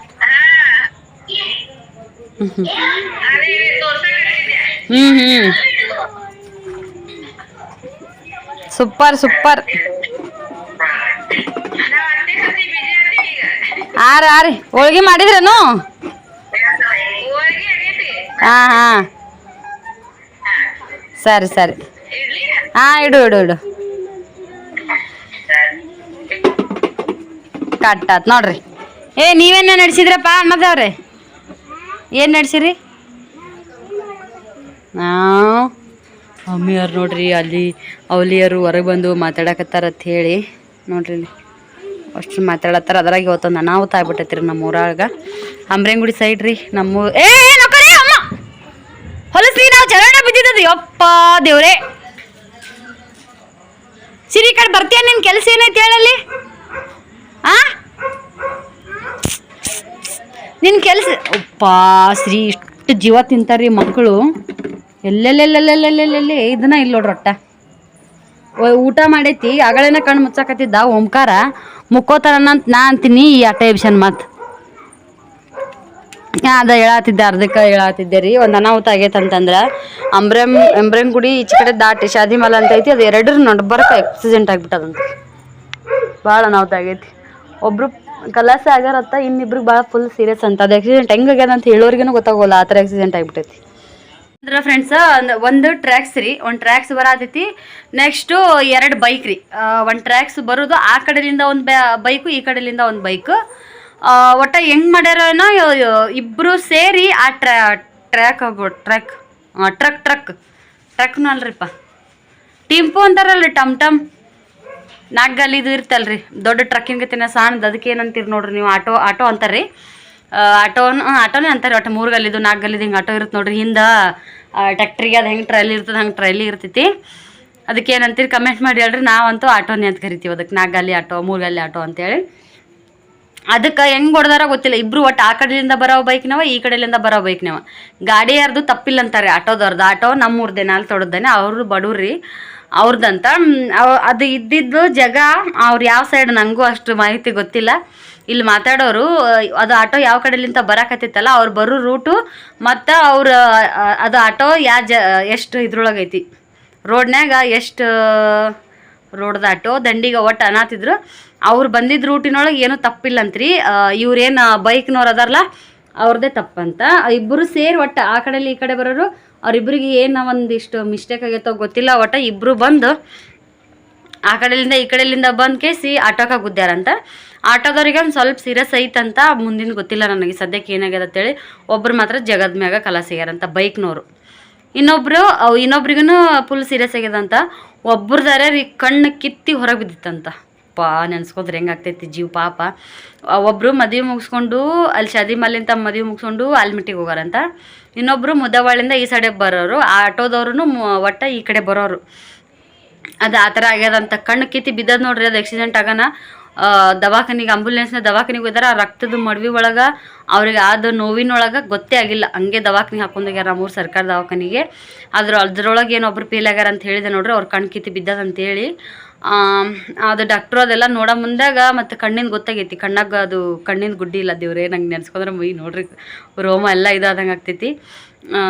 Super super. ಆರಿ ಹೋಳ್ಗೆ ಮಾಡಿದ್ರೇನು? ಹಾ ಸರಿ ಸರಿ. ಇಡು ಕಟ್ಟಾತ್ ನೋಡ್ರಿ. ನೀವೇನ ನಡೆಸಿದ್ರಪ್ಪ ಅನ್ನದವ್ರೆ? ಏನು ನಡೆಸಿರಿ? ಮಮ್ಮಿಯವ್ರು ನೋಡ್ರಿ ಅಲ್ಲಿ ಅವಲಿಯರು ಹೊರಗೆ ಬಂದು ಮಾತಾಡಕತ್ತಾರ ಅಂತ ಹೇಳಿ ನೋಡ್ರಿ ಇಲ್ಲಿ ಅಷ್ಟು ಮಾತಾಡತ್ತಾರ. ಅದ್ರಾಗ ಇವತ್ತೊಂದು ಅನಾಹುತ ಆಗ್ಬಿಟ್ಟೈತ್ರಿ ನಮ್ಮ ಊರಾಗ. ಅಂಬ್ರೇಂಗುಡಿ ಸೈಡ್ ರೀ ನಮ್ಮ. ಅಮ್ಮ ಹೊಲಸ್ರಿ ನಾವು ಚರಣ ಬಿದ್ದಿದ್ದದು. ಯಪ್ಪ ದೇವ್ರೆ. ಸಿರಿ ಈ ಕಡೆ ಬರ್ತೀಯ? ನಿನ್ನ ಕೆಲಸ ಏನೈತಿ ಹೇಳಲ್ಲಿ? ನಿನ್ನ ಕೆಲಸ ಅಪ್ಪ ಶ್ರೀ ಇಷ್ಟು ಜೀವ ತಿಂತಾರ್ರಿ ಮಕ್ಕಳು. ಎಲ್ಲೆಲ್ಲೆಲ್ಲೆಲ್ಲೆಲ್ಲೆಲ್ಲೆಲ್ಲೆ ಇದನ್ನ ಇಲ್ಲಿ ನೋಡ್ರಿ. ಒಟ್ಟ ಊಟ ಮಾಡೈತಿ ಆಗಳೇನ ಕಣ್ಣು ಮುಚ್ಚಾಕತ್ತಿದ್ದ ಓಂಕಾರ ಮುಕ್ಕೋತಾರನಂತ ನಾ ಅಂತೀನಿ. ಈ ಆಟ ಎಬ್ಸನ್ ಮಾತು ಅದ ಹೇಳತ್ತಿದ್ದೆ ರೀ. ಒಂದು ಅನಾಹುತ ಆಗೈತಂತಂದ್ರೆ ಅಂಬ್ರೇಂಗುಡಿ ಈಚೆ ಕಡೆ ದಾಟಿ ಶಾದಿಮಲ ಅಂತ ಐತಿ. ಅದು ಎರಡರ ನಡ್ಬರ್ಕ ಆಕ್ಸಿಡೆಂಟ್ ಆಗಿಬಿಟ್ಟದಂತ. ಭಾಳ ಅನಾಹುತ ಆಗೈತಿ. ಒಬ್ರು ಕಲಾಸೆ ಆಗ್ಯಾರತ್ತ, ಇನ್ನಿಬ್ರಿಗೆ ಭಾಳ ಫುಲ್ ಸೀರಿಯಸ್ ಅಂತ. ಅದು ಆಕ್ಸಿಡೆಂಟ್ ಹೆಂಗೆ ಆಗ್ಯದ ಅಂತ ಹೇಳೋರಿಗೇನು ಗೊತ್ತಾಗೋಲ್ಲ. ಆ ಥರ ಆಕ್ಸಿಡೆಂಟ್ ಆಗಿಬಿಟ್ಟೈತಿ. ಅಂದ್ರೆ ಫ್ರೆಂಡ್ಸ್ ಒಂದು ಟ್ರ್ಯಾಕ್ಸ್ ರೀ. ಒಂದು ಟ್ರ್ಯಾಕ್ಸ್ ಬರತೈತಿ. ನೆಕ್ಸ್ಟು 2 ಬೈಕ್ ರೀ. ಒಂದು ಟ್ರ್ಯಾಕ್ಸ್ ಬರೋದು ಆ ಕಡೆಯಿಂದ ಒಂದು ಬೈಕು, ಈ ಕಡೆಯಿಂದ ಒಂದು ಬೈಕು. ಒಟ್ಟ ಹೆಂಗ್ ಮಾಡ್ಯಾರೇನೋ ಇಬ್ರು ಸೇರಿ ಆ ಟ್ರ್ಯಾಕ್ ಆಗ್ಬೋದು ಟ್ರಕ್ನು ಅಲ್ರಿಪ್ಪ ಟಿಂಪು ಅಂತಾರಲ್ರಿ ಟಮ್ ನಾಲ್ಕು ಗಲ್ಲಿದು ಇರ್ತಲ್ರಿ ದೊಡ್ಡ ಟ್ರಕ್ಕಿಂಗ್ ಗತಿನ ಸಣ್ಣದು ಅದಕ್ಕೆ ಏನಂತೀರಿ ನೋಡ್ರಿ ನೀವು ಆಟೋ ಅಂತಾರ್ರಿ ಆಟೋನೇ ಅಂತಾರೆ ಒಟ್ಟು 3 ಗಲ್ಲಿದು 4 ಗಲ್ಲಿದು ಹಿಂಗೆ ಆಟೋ ಇರುತ್ತೆ ನೋಡ್ರಿ ಹಿಂದೆ ಟ್ಯಾಕ್ಟ್ರಿಗೆ ಅದು ಹೆಂಗೆ ಟ್ರೈಲಿ ಇರ್ತದೆ ಹಂಗೆ ಟ್ರೈಲಿ ಇರ್ತೈತಿ ಅದಕ್ಕೆ ಏನಂತೀರಿ ಕಮೆಂಟ್ ಮಾಡಿ ಹೇಳ್ರಿ ನಾವಂತೂ ಆಟೋನೇ ಅಂತ ಕರಿತೀವಿ ಅದಕ್ಕೆ 4 ಗಲ್ಲಿ ಆಟೋ 3 ಗಲ್ಲಿ ಆಟೋ ಅಂತೇಳಿ ಅದಕ್ಕೆ ಹೆಂಗೆ ಹೊಡೆದಾರ ಗೊತ್ತಿಲ್ಲ ಇಬ್ರು ಒಟ್ಟು ಆ ಕಡೆಯಿಂದ ಬರೋ ಬೈಕ್ನವ ಈ ಕಡೆಯಿಂದ ಬರೋ ಬೈಕ್ನವ ಗಾಡಿ ಯಾರ್ದು ತಪ್ಪಿಲ್ಲ ಅಂತಾರೆ ಆಟೋದವ್ರದ್ದು ಆಟೋ ನಮ್ಮೂರ್ದೆ ನಾಲ್ ತೊಡದ್ದೇನೆ ಅವರು ಬಡವ್ರಿ ಅವ್ರದ್ದಂತ ಅದು ಇದ್ದಿದ್ದು ಜಾಗ ಅವ್ರು ಯಾವ ಸೈಡ್ ನನಗೂ ಅಷ್ಟು ಮಾಹಿತಿ ಗೊತ್ತಿಲ್ಲ ಇಲ್ಲಿ ಮಾತಾಡೋರು ಅದು ಆಟೋ ಯಾವ ಕಡೆಲಿಂದ ಬರಾಕತ್ತಿತ್ತಲ್ಲ ಅವ್ರು ಬರೋ ರೂಟು ಮತ್ತು ಅವ್ರು ಅದು ಆಟೋ ಎಷ್ಟು ಇದ್ರೊಳಗೈತಿ ರೋಡ್ನ್ಯಾಗ ಎಷ್ಟು ರೋಡ್ದ ಆಟೋ ದಂಡಿಗೆ ಒಟ್ಟು ಅನ್ನತ್ತಿದ್ರು ಅವ್ರು ಬಂದಿದ್ದ ರೂಟಿನೊಳಗೆ ಏನೂ ತಪ್ಪಿಲ್ಲಂತ್ರಿ ಇವ್ರೇನು ಬೈಕ್ನವ್ರು ಅದಾರಲ್ಲ ಅವ್ರದ್ದೇ ತಪ್ಪಂತ ಇಬ್ಬರು ಸೇರಿ ಒಟ್ಟು ಆ ಕಡೆಲಿ ಈ ಕಡೆ ಬರೋರು ಅವ್ರಿಬ್ರಿಗೆ ಏನು ಒಂದಿಷ್ಟು ಮಿಸ್ಟೇಕ್ ಆಗೈತೋ ಗೊತ್ತಿಲ್ಲ ಒಟ್ಟು ಇಬ್ಬರು ಬಂದು ಆ ಕಡೆಯಿಂದ ಈ ಕಡೆಯಿಂದ ಬಂದು ಕೇಸಿ ಆಟೋಕ್ಕೆ ಗುದ್ದ್ಯಾರಂತ ಆಟೋದವ್ರಿಗೆ ಒಂದು ಸ್ವಲ್ಪ ಸೀರಿಯಸ್ ಐತಂತ ಮುಂದಿನ ಗೊತ್ತಿಲ್ಲ ನನಗೆ ಸದ್ಯಕ್ಕೆ ಏನಾಗ್ಯದ ಅಂತೇಳಿ ಒಬ್ರು ಮಾತ್ರ ಜಗದ ಮ್ಯಾಗ ಕಲಾಸಿಗ್ಯಾರಂತ ಬೈಕ್ನವರು ಇನ್ನೊಬ್ರಿಗೂ ಫುಲ್ ಸೀರಿಯಸ್ ಆಗ್ಯದಂತ ಒಬ್ರದಾರೆ ರೀ ಕಣ್ಣು ಕಿತ್ತಿ ಹೊರಗೆ ಬಿದ್ದಿತ್ತಂತ ನೆನ್ಸ್ಕೊಂಡ್ರೆ ಹೆಂಗಾಗ್ತೈತಿ ಜೀವ ಪಾಪ ಒಬ್ಬರು ಮದುವೆ ಮುಗಿಸ್ಕೊಂಡು ಅಲ್ಲಿ ಶಾದಿ ಮಲ್ಲಿಂತ ಮದುವೆ ಮುಗಿಸ್ಕೊಂಡು ಆಲ್ಮಿಟ್ಟಿಗೆ ಹೋಗಾರಂತ ಇನ್ನೊಬ್ಬರು ಮುದವಾಳಿಂದ ಈ ಸೈಡಿಗೆ ಬರೋರು ಆ ಆಟೋದವ್ರು ಒಟ್ಟು ಈ ಕಡೆ ಬರೋರು ಅದು ಆ ಥರ ಆಗ್ಯದಂತ ಕಣ್ಣು ಕಿತ್ತಿ ಬಿದ್ದದ ನೋಡ್ರಿ ಅದು ಆಕ್ಸಿಡೆಂಟ್ ಆಗೋಣ ದವಾಖಾನಿಗೆ ಆಂಬುಲೆನ್ಸ್ನ ದವಾಖಾನಿಗೆ ಹೋದಾರ ಆ ರಕ್ತದ ಮಡ್ವಿ ಒಳಗೆ ಅವ್ರಿಗೆ ಆದ ನೋವಿನೊಳಗೆ ಗೊತ್ತೇ ಆಗಿಲ್ಲ ಹಂಗೆ ದವಾಖಾನಿಗೆ ಹಾಕೊಂಡೋಗ್ಯಾರ ನಮ್ಮೂರು ಸರ್ಕಾರ ದವಾಖಾನಿಗೆ ಅದ್ರೊಳಗೆ ಏನೊಬ್ರು ಫೇಲ್ ಆಗ್ಯಾರ ಅಂತ ಹೇಳಿದೆ ನೋಡ್ರಿ ಅವ್ರು ಕಣ್ಣು ಕಿತ್ತಿ ಬಿದ್ದದಂತೇಳಿ ಅದು ಡಾಕ್ಟ್ರು ಅದೆಲ್ಲ ನೋಡೋ ಮುಂದಾಗ ಮತ್ತು ಕಣ್ಣಿಂದ ಗೊತ್ತಾಗೈತಿ ಕಣ್ಣಾಗ ಅದು ಕಣ್ಣಿಂದ ಗುಡ್ಡಿ ಇಲ್ಲ ದೇವ್ರೇ ನಂಗೆ ನೆನ್ಸ್ಕೊಂಡ್ರೆ ಮೈ ನೋಡ್ರಿ ರೋಮ ಎಲ್ಲ ಇದಾದಂಗೆ ಆಗ್ತೈತಿ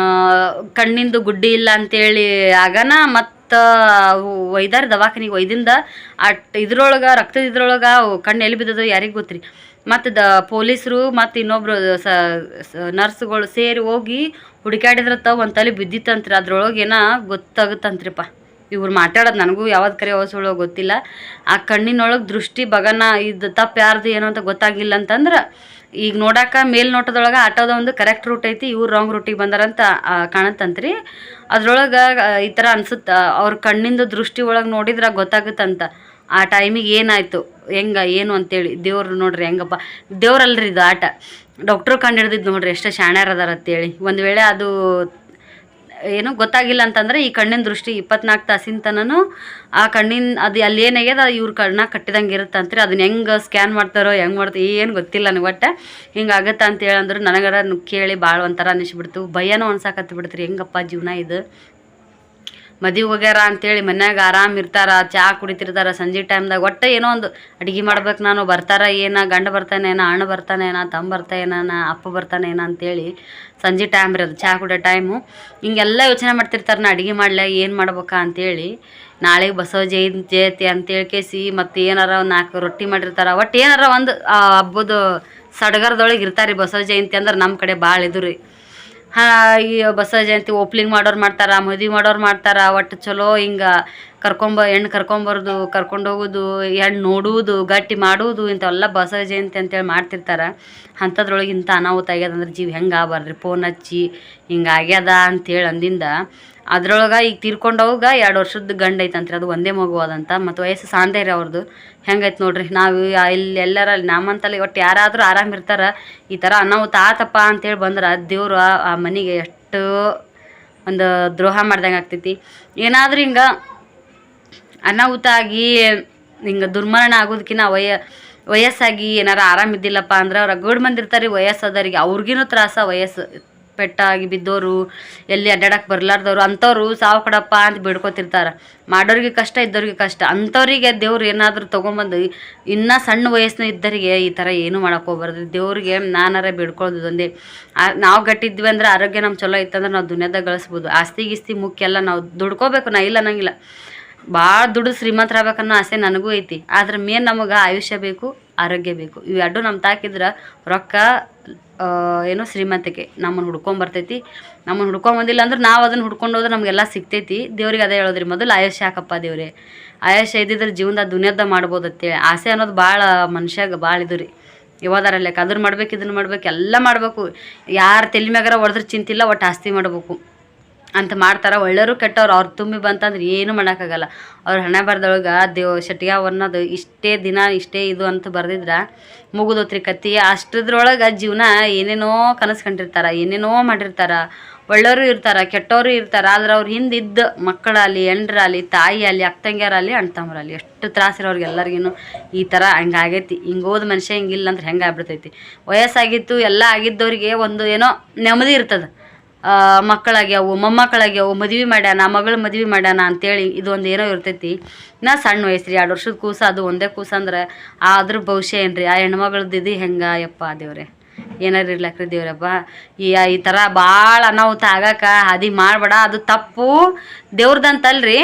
ಕಣ್ಣಿಂದು ಗುಡ್ಡಿ ಇಲ್ಲ ಅಂತೇಳಿ ಆಗನ ಮತ್ತು ಒಯ್ದಾರ ದವಾಖಾನಿಗೆ ಒಯ್ದಿಂದ ಇದ್ರೊಳಗೆ ರಕ್ತದ ಇದ್ರೊಳಗೆ ಕಣ್ಣು ಎಲ್ಲಿ ಬಿದ್ದದು ಯಾರಿಗೆ ಗೊತ್ತ್ರಿ ಮತ್ತು ಪೊಲೀಸರು ಮತ್ತು ಇನ್ನೊಬ್ರು ನರ್ಸ್ಗಳು ಸೇರಿ ಹೋಗಿ ಹುಡುಕಾಡಿದ್ರತ್ತ ಒಂದು ತಲೆ ಬಿದ್ದಿತ್ತಂತ್ರಿ ಅದ್ರೊಳಗೆ ಏನೋ ಗೊತ್ತಾಗುತ್ತಂತ್ರಿಪ್ಪ ಇವ್ರು ಮಾತಾಡೋದು ನನಗೂ ಯಾವ್ದು ಕರೆ ಸುಳ್ಳೋ ಗೊತ್ತಿಲ್ಲ ಆ ಕಣ್ಣಿನೊಳಗೆ ದೃಷ್ಟಿ ಬಗನ ಇದು ತಪ್ಪು ಯಾರ್ದು ಏನೋ ಅಂತ ಗೊತ್ತಾಗಿಲ್ಲ ಅಂತಂದ್ರೆ ಈಗ ನೋಡಾಕ ಮೇಲ್ನೋಟದೊಳಗೆ ಆಟೋದ ಒಂದು ಕರೆಕ್ಟ್ ರೂಟ್ ಐತಿ ಇವ್ರು ರಾಂಗ್ ರೂಟಿಗೆ ಬಂದಾರಂತ ಕಾಣತ್ತಂತ್ರಿ ಅದ್ರೊಳಗೆ ಈ ಥರ ಅನ್ಸುತ್ತೆ ಅವ್ರ ಕಣ್ಣಿಂದ ದೃಷ್ಟಿ ಒಳಗೆ ನೋಡಿದ್ರೆ ಗೊತ್ತಾಗುತ್ತಂತ ಆ ಟೈಮಿಗೆ ಏನಾಯಿತು ಏನು ಅಂತೇಳಿ ದೇವ್ರು ನೋಡ್ರಿ ಹೆಂಗಪ್ಪ ದೇವ್ರಲ್ರಿ ಇದು ಆಟ ಡಾಕ್ಟ್ರು ಕಂಡು ಹಿಡ್ದಿದ್ದು ನೋಡ್ರಿ ಎಷ್ಟು ಶಾಣ್ಯಾರ ಅದಾರ ಅಂತೇಳಿ ಒಂದು ವೇಳೆ ಅದು ಏನೋ ಗೊತ್ತಾಗಿಲ್ಲ ಅಂತಂದ್ರೆ ಈ ಕಣ್ಣಿನ ದೃಷ್ಟಿ 24 ತಾಸಿನ ತನೂ ಆ ಕಣ್ಣಿನ ಅದು ಅಲ್ಲಿ ಏನಾಗ್ಯದ ಇವ್ರ ಕಣ್ಣಾಗ ಕಟ್ಟಿದಂಗೆ ಇರುತ್ತಂತ್ರಿ ಅದನ್ನ ಹೆಂಗೆ ಸ್ಕ್ಯಾನ್ ಮಾಡ್ತಾರೋ ಹೆಂಗೆ ಮಾಡ್ತಾರೋ ಏನು ಗೊತ್ತಿಲ್ಲ ನನಗೆ ಒಟ್ಟು ಹಿಂಗೆ ಆಗತ್ತೆ ಅಂತೇಳಿ ಅಂದ್ರೆ ನನಗರ ಕೇಳಿ ಭಾಳ ಒಂಥರ ಅನ್ನಿಸ್ಬಿಡ್ತು ಭಯನೂ ಅನ್ಸಾಕತ್ತು ಬಿಡ್ತ್ರಿ ಹೆಂಗಪ್ಪ ಜೀವನ ಇದು ಮದುವೆ ಹೋಗ್ಯಾರ ಅಂತೇಳಿ ಮನ್ಯಾಗ ಆರಾಮ್ ಇರ್ತಾರ ಚಹಾ ಕುಡಿತಿರ್ತಾರ ಸಂಜೆ ಟೈಮ್ದಾಗ ಒಟ್ಟು ಏನೋ ಒಂದು ಅಡುಗೆ ಮಾಡ್ಬೇಕು ನಾನು ಬರ್ತಾರ ಗಂಡ ಬರ್ತಾನೇನ ಅಣ್ಣ ಬರ್ತಾನೇನ ತಮ್ಮ ಬರ್ತಾನೇನ ಅಪ್ಪ ಬರ್ತಾನೇನ ಅಂತೇಳಿ ಸಂಜೆ ಟೈಮ್ ರೀ ಅದು ಚಹಾ ಕುಡಿಯೋ ಟೈಮು ಹಿಂಗೆಲ್ಲ ಯೋಚನೆ ಮಾಡ್ತಿರ್ತಾರೆ ನಾ ಅಡುಗೆ ಮಾಡ್ಲೆ ಏನು ಮಾಡ್ಬೇಕಾ ಅಂತೇಳಿ ನಾಳೆಗೆ ಬಸವ ಜಯಂತಿ ಅಂತೇಳಿ ಕೇಸಿ ಮತ್ತು ಏನಾರ 4 ರೊಟ್ಟಿ ಮಾಡಿರ್ತಾರೆ ಒಟ್ಟು ಏನಾರ ಒಂದು ಹಬ್ಬದ ಸಡಗರದೊಳಗೆ ಇರ್ತಾರೆ ಬಸವ ಜಯಂತಿ ಅಂದ್ರೆ ನಮ್ಮ ಕಡೆ ಭಾಳ ಇದು ರೀ ಈ ಬಸವ ಜಯಂತಿ ಓಪ್ಲಿಂಗ್ ಮಾಡೋರು ಮಾಡ್ತಾರೆ ಮದುವೆ ಮಾಡೋರು ಮಾಡ್ತಾರೆ ಒಟ್ಟು ಚಲೋ ಹಿಂಗೆ ಹೆಣ್ಣು ಕರ್ಕೊಂಬರೋದು ಕರ್ಕೊಂಡು ಹೋಗೋದು ಹೆಣ್ಣು ನೋಡುವುದು ಗಟ್ಟಿ ಮಾಡುವುದು ಇಂಥವೆಲ್ಲ ಬಸವ ಜಯಂತಿ ಅಂತೇಳಿ ಮಾಡ್ತಿರ್ತಾರೆ ಅಂಥದ್ರೊಳಗೆ ಇಂಥ ಅನಾಹುತ ಆಗ್ಯದ ಜೀವ ಹೆಂಗೆ ಆಗ್ಬಾರ್ದ್ರಿ ಫೋನ್ ಹಚ್ಚಿ ಹಿಂಗೆ ಆಗ್ಯದ ಅಂತೇಳಿ ಅಂದಿಂದ ಅದ್ರೊಳಗೆ ಈಗ ತೀರ್ಕೊಂಡೋಗ 2 ವರ್ಷದ ಗಂಡ ಐತಂತ್ರಿ ಅದು ಒಂದೇ ಮಗು ಅದಂತ ಮತ್ತು ವಯಸ್ಸು ಸಾಂದೇ ರೀ ಅವ್ರದ್ದು ಹೆಂಗೈತೆ ನೋಡ್ರಿ ನಾವು ಇಲ್ಲಿ ಎಲ್ಲರ ನಮ್ಮಂತಲ್ಲಿ ಒಟ್ಟು ಯಾರಾದರೂ ಆರಾಮಿರ್ತಾರೆ ಈ ಥರ ಅನಾಹುತ ಆತಪ್ಪ ಅಂತೇಳಿ ಬಂದ್ರೆ ದೇವರು ಆ ಮನೆಗೆ ಎಷ್ಟು ಒಂದು ದ್ರೋಹ ಮಾಡ್ದಂಗೆ ಆಗ್ತೈತಿ ಏನಾದರೂ ಹಿಂಗೆ ಅನಾಹುತ ಆಗಿ ಹಿಂಗೆ ದುರ್ಮರಣ ಆಗೋದಕ್ಕಿಂತ ವಯಸ್ಸಾಗಿ ಏನಾರ ಆರಾಮಿದ್ದಿಲ್ಲಪ್ಪ ಅಂದ್ರೆ ಅವ್ರು ರಗಡ್ ಬಂದಿರ್ತಾರೆ ವಯಸ್ಸಾದವ್ರಿಗೆ ಅವ್ರಿಗಿನ್ನೂ ತ್ರಾಸ ವಯಸ್ಸು ಪೆಟ್ಟಾಗಿ ಬಿದ್ದೋರು ಎಲ್ಲಿ ಅಡ್ಡಾಡಕ್ಕೆ ಬರ್ಲಾರ್ದವ್ರು ಅಂಥವ್ರು ಸಾವು ಕಡಪ್ಪ ಅಂತ ಬಿಡ್ಕೊತಿರ್ತಾರೆ ಮಾಡೋರಿಗೆ ಕಷ್ಟ ಇದ್ದವ್ರಿಗೆ ಕಷ್ಟ ಅಂಥವ್ರಿಗೆ ದೇವ್ರು ಏನಾದರೂ ತೊಗೊಂಬಂದು ಇನ್ನೂ ಸಣ್ಣ ವಯಸ್ಸಿನ ಇದ್ದರಿಗೆ ಈ ಥರ ಏನೂ ಮಾಡಕ್ಕೆ ಹೋಗ್ಬಾರ್ದು ದೇವ್ರಿಗೆ ನಾನಾರ ಬಿಡ್ಕೊಳ್ಳೋದು ಒಂದೇ ನಾವು ಗಟ್ಟಿದ್ವಿ ಅಂದ್ರೆ ಆರೋಗ್ಯ ನಮ್ಮ ಚಲೋ ಇತ್ತಂದ್ರೆ ನಾವು ದುನಿಯಾದಾಗ ಗಳಿಸ್ಬೋದು ಆಸ್ತಿ ಗಿಸ್ತಿ ಮುಖ್ಯ ಎಲ್ಲ ನಾವು ದುಡ್ಕೋಬೇಕು ನಾ ಇಲ್ಲ ಅನ್ನಂಗಿಲ್ಲ ಭಾಳ ದುಡ್ಡು ಶ್ರೀಮಂತರಾಗಬೇಕನ್ನೋ ಆಸೆ ನನಗೂ ಐತಿ ಆದ್ರೆ ಮೇನ್ ನಮಗೆ ಆಯುಷ್ಯ ಬೇಕು ಆರೋಗ್ಯ ಬೇಕು ಇವೆರಡು ನಮ್ಮ ತಾಕಿದ್ರೆ ರೊಕ್ಕ ಏನೋ ಶ್ರೀಮಂತಿಕೆ ನಮ್ಮನ್ನು ಹುಡ್ಕೊಂಬರ್ತೈತಿ ನಮ್ಮನ್ನು ಹುಡ್ಕೊಂಬಂದಿಲ್ಲ ಅಂದ್ರೆ ನಾವು ಅದನ್ನು ಹುಡ್ಕೊಂಡು ಹೋದ್ರೆ ನಮಗೆಲ್ಲ ಸಿಗ್ತೈತಿ ದೇವ್ರಿಗೆ ಅದೇ ಹೇಳೋದ್ರಿ ಮೊದಲು ಆಯುಷ್ಯ ಹಾಕಪ್ಪ ದೇವ್ರೆ ಆಯುಷ್ಯ ಇದ್ದಿದ್ರೆ ಜೀವನದ ದುನಿಯಾದ ಮಾಡ್ಬೋದು ಅಂತೇಳಿ ಆಸೆ ಅನ್ನೋದು ಭಾಳ ಮನುಷ್ಯಾಗ ಭಾಳ ಇದು ರೀ ಯಾವ್ದಾರ ಲೆಕ್ಕ ಅದನ್ನ ಮಾಡ್ಬೇಕು ಇದನ್ನು ಮಾಡ್ಬೇಕು ಎಲ್ಲ ಮಾಡಬೇಕು. ಯಾರು ತಲೆ ಮ್ಯಾಗಾರ ಹೊಡೆದ್ರೆ ಚಿಂತಿಲ್ಲ, ಒಟ್ಟು ಆಸ್ತಿ ಮಾಡಬೇಕು ಅಂತ ಮಾಡ್ತಾರೆ. ಒಳ್ಳೆಯವರು ಕೆಟ್ಟವ್ರು ಅವ್ರು ತುಂಬಿ ಬಂತಂದ್ರೆ ಏನು ಮಾಡೋಕ್ಕಾಗಲ್ಲ. ಅವ್ರ ಹಣೆ ಬರ್ದೊಳಗೆ ಶಟಿಯಾವ್ ಅನ್ನೋದು ಇಷ್ಟೇ ದಿನ ಇಷ್ಟೇ ಇದು ಅಂತ ಬರ್ದಿದ್ರೆ ಮುಗಿದೋತ್ರಿ ಕತ್ತಿ. ಅಷ್ಟದ್ರೊಳಗೆ ಜೀವನ ಏನೇನೋ ಕನಸು ಕಂಡಿರ್ತಾರೆ, ಏನೇನೋ ಮಾಡಿರ್ತಾರೆ. ಒಳ್ಳೆಯವರು ಇರ್ತಾರೆ, ಕೆಟ್ಟವರು ಇರ್ತಾರೆ. ಆದ್ರೆ ಅವ್ರ ಹಿಂದಿದ್ದ ಮಕ್ಕಳಲ್ಲಿ, ಹೆಂಡ್ರಲ್ಲಿ, ತಾಯಿ ಅಲ್ಲಿ, ಅಕ್ಕ ತಂಗಿಯರಲ್ಲಿ, ಅಣ್ಣ ತಮ್ಮರಲ್ಲಿ ಎಷ್ಟು ತ್ರಾಸಿರೋರ್ಗೆ ಎಲ್ಲರಿಗೂ ಈ ಥರ ಹಂಗಾಗೈತಿ. ಹಿಂಗೆ ಹೋದ ಮನುಷ್ಯ ಹಿಂಗಿಲ್ಲ ಅಂದ್ರೆ ಹೆಂಗೆ ಆಗ್ಬಿಡ್ತೈತಿ. ವಯಸ್ಸಾಗಿತ್ತು ಎಲ್ಲ ಆಗಿದ್ದವ್ರಿಗೆ ಒಂದು ಏನೋ ನೆಮ್ಮದಿ ಇರ್ತದೆ. ಮಕ್ಕಳಾಗ್ಯಾವು, ಮೊಮ್ಮಕ್ಕಳಾಗ್ಯಾವು, ಮದ್ವೆ ಮಾಡ್ಯಾನ, ಮಗಳು ಮದ್ವೆ ಮಾಡ್ಯಾನ ಅಂತೇಳಿ ಇದೊಂದು ಏನೋ ಇರ್ತೈತಿ. ನಾ ಸಣ್ಣ ವಯಸ್ಸು ರೀ, 2 ವರ್ಷದ ಕೂಸ, ಅದು ಒಂದೇ ಕೂಸ ಅಂದ್ರೆ ಅದ್ರ ಭವಿಷ್ಯ ಏನು ರೀ. ಆ ಹೆಣ್ಮಗಳದ್ದು ಇದು ಹೆಂಗೆ ಯಪ್ಪ ದೇವ್ರೆ, ಏನಾರು ಇರ್ಲಾಕ್ರಿ ದೇವ್ರಪ್ಪ. ಈ ಥರ ಭಾಳ ಅನಾಹುತ ಆಗಾಕ ಹಾದಿ ಮಾಡಬೇಡ. ಅದು ತಪ್ಪು ದೇವ್ರದಂತಲ್ರಿ.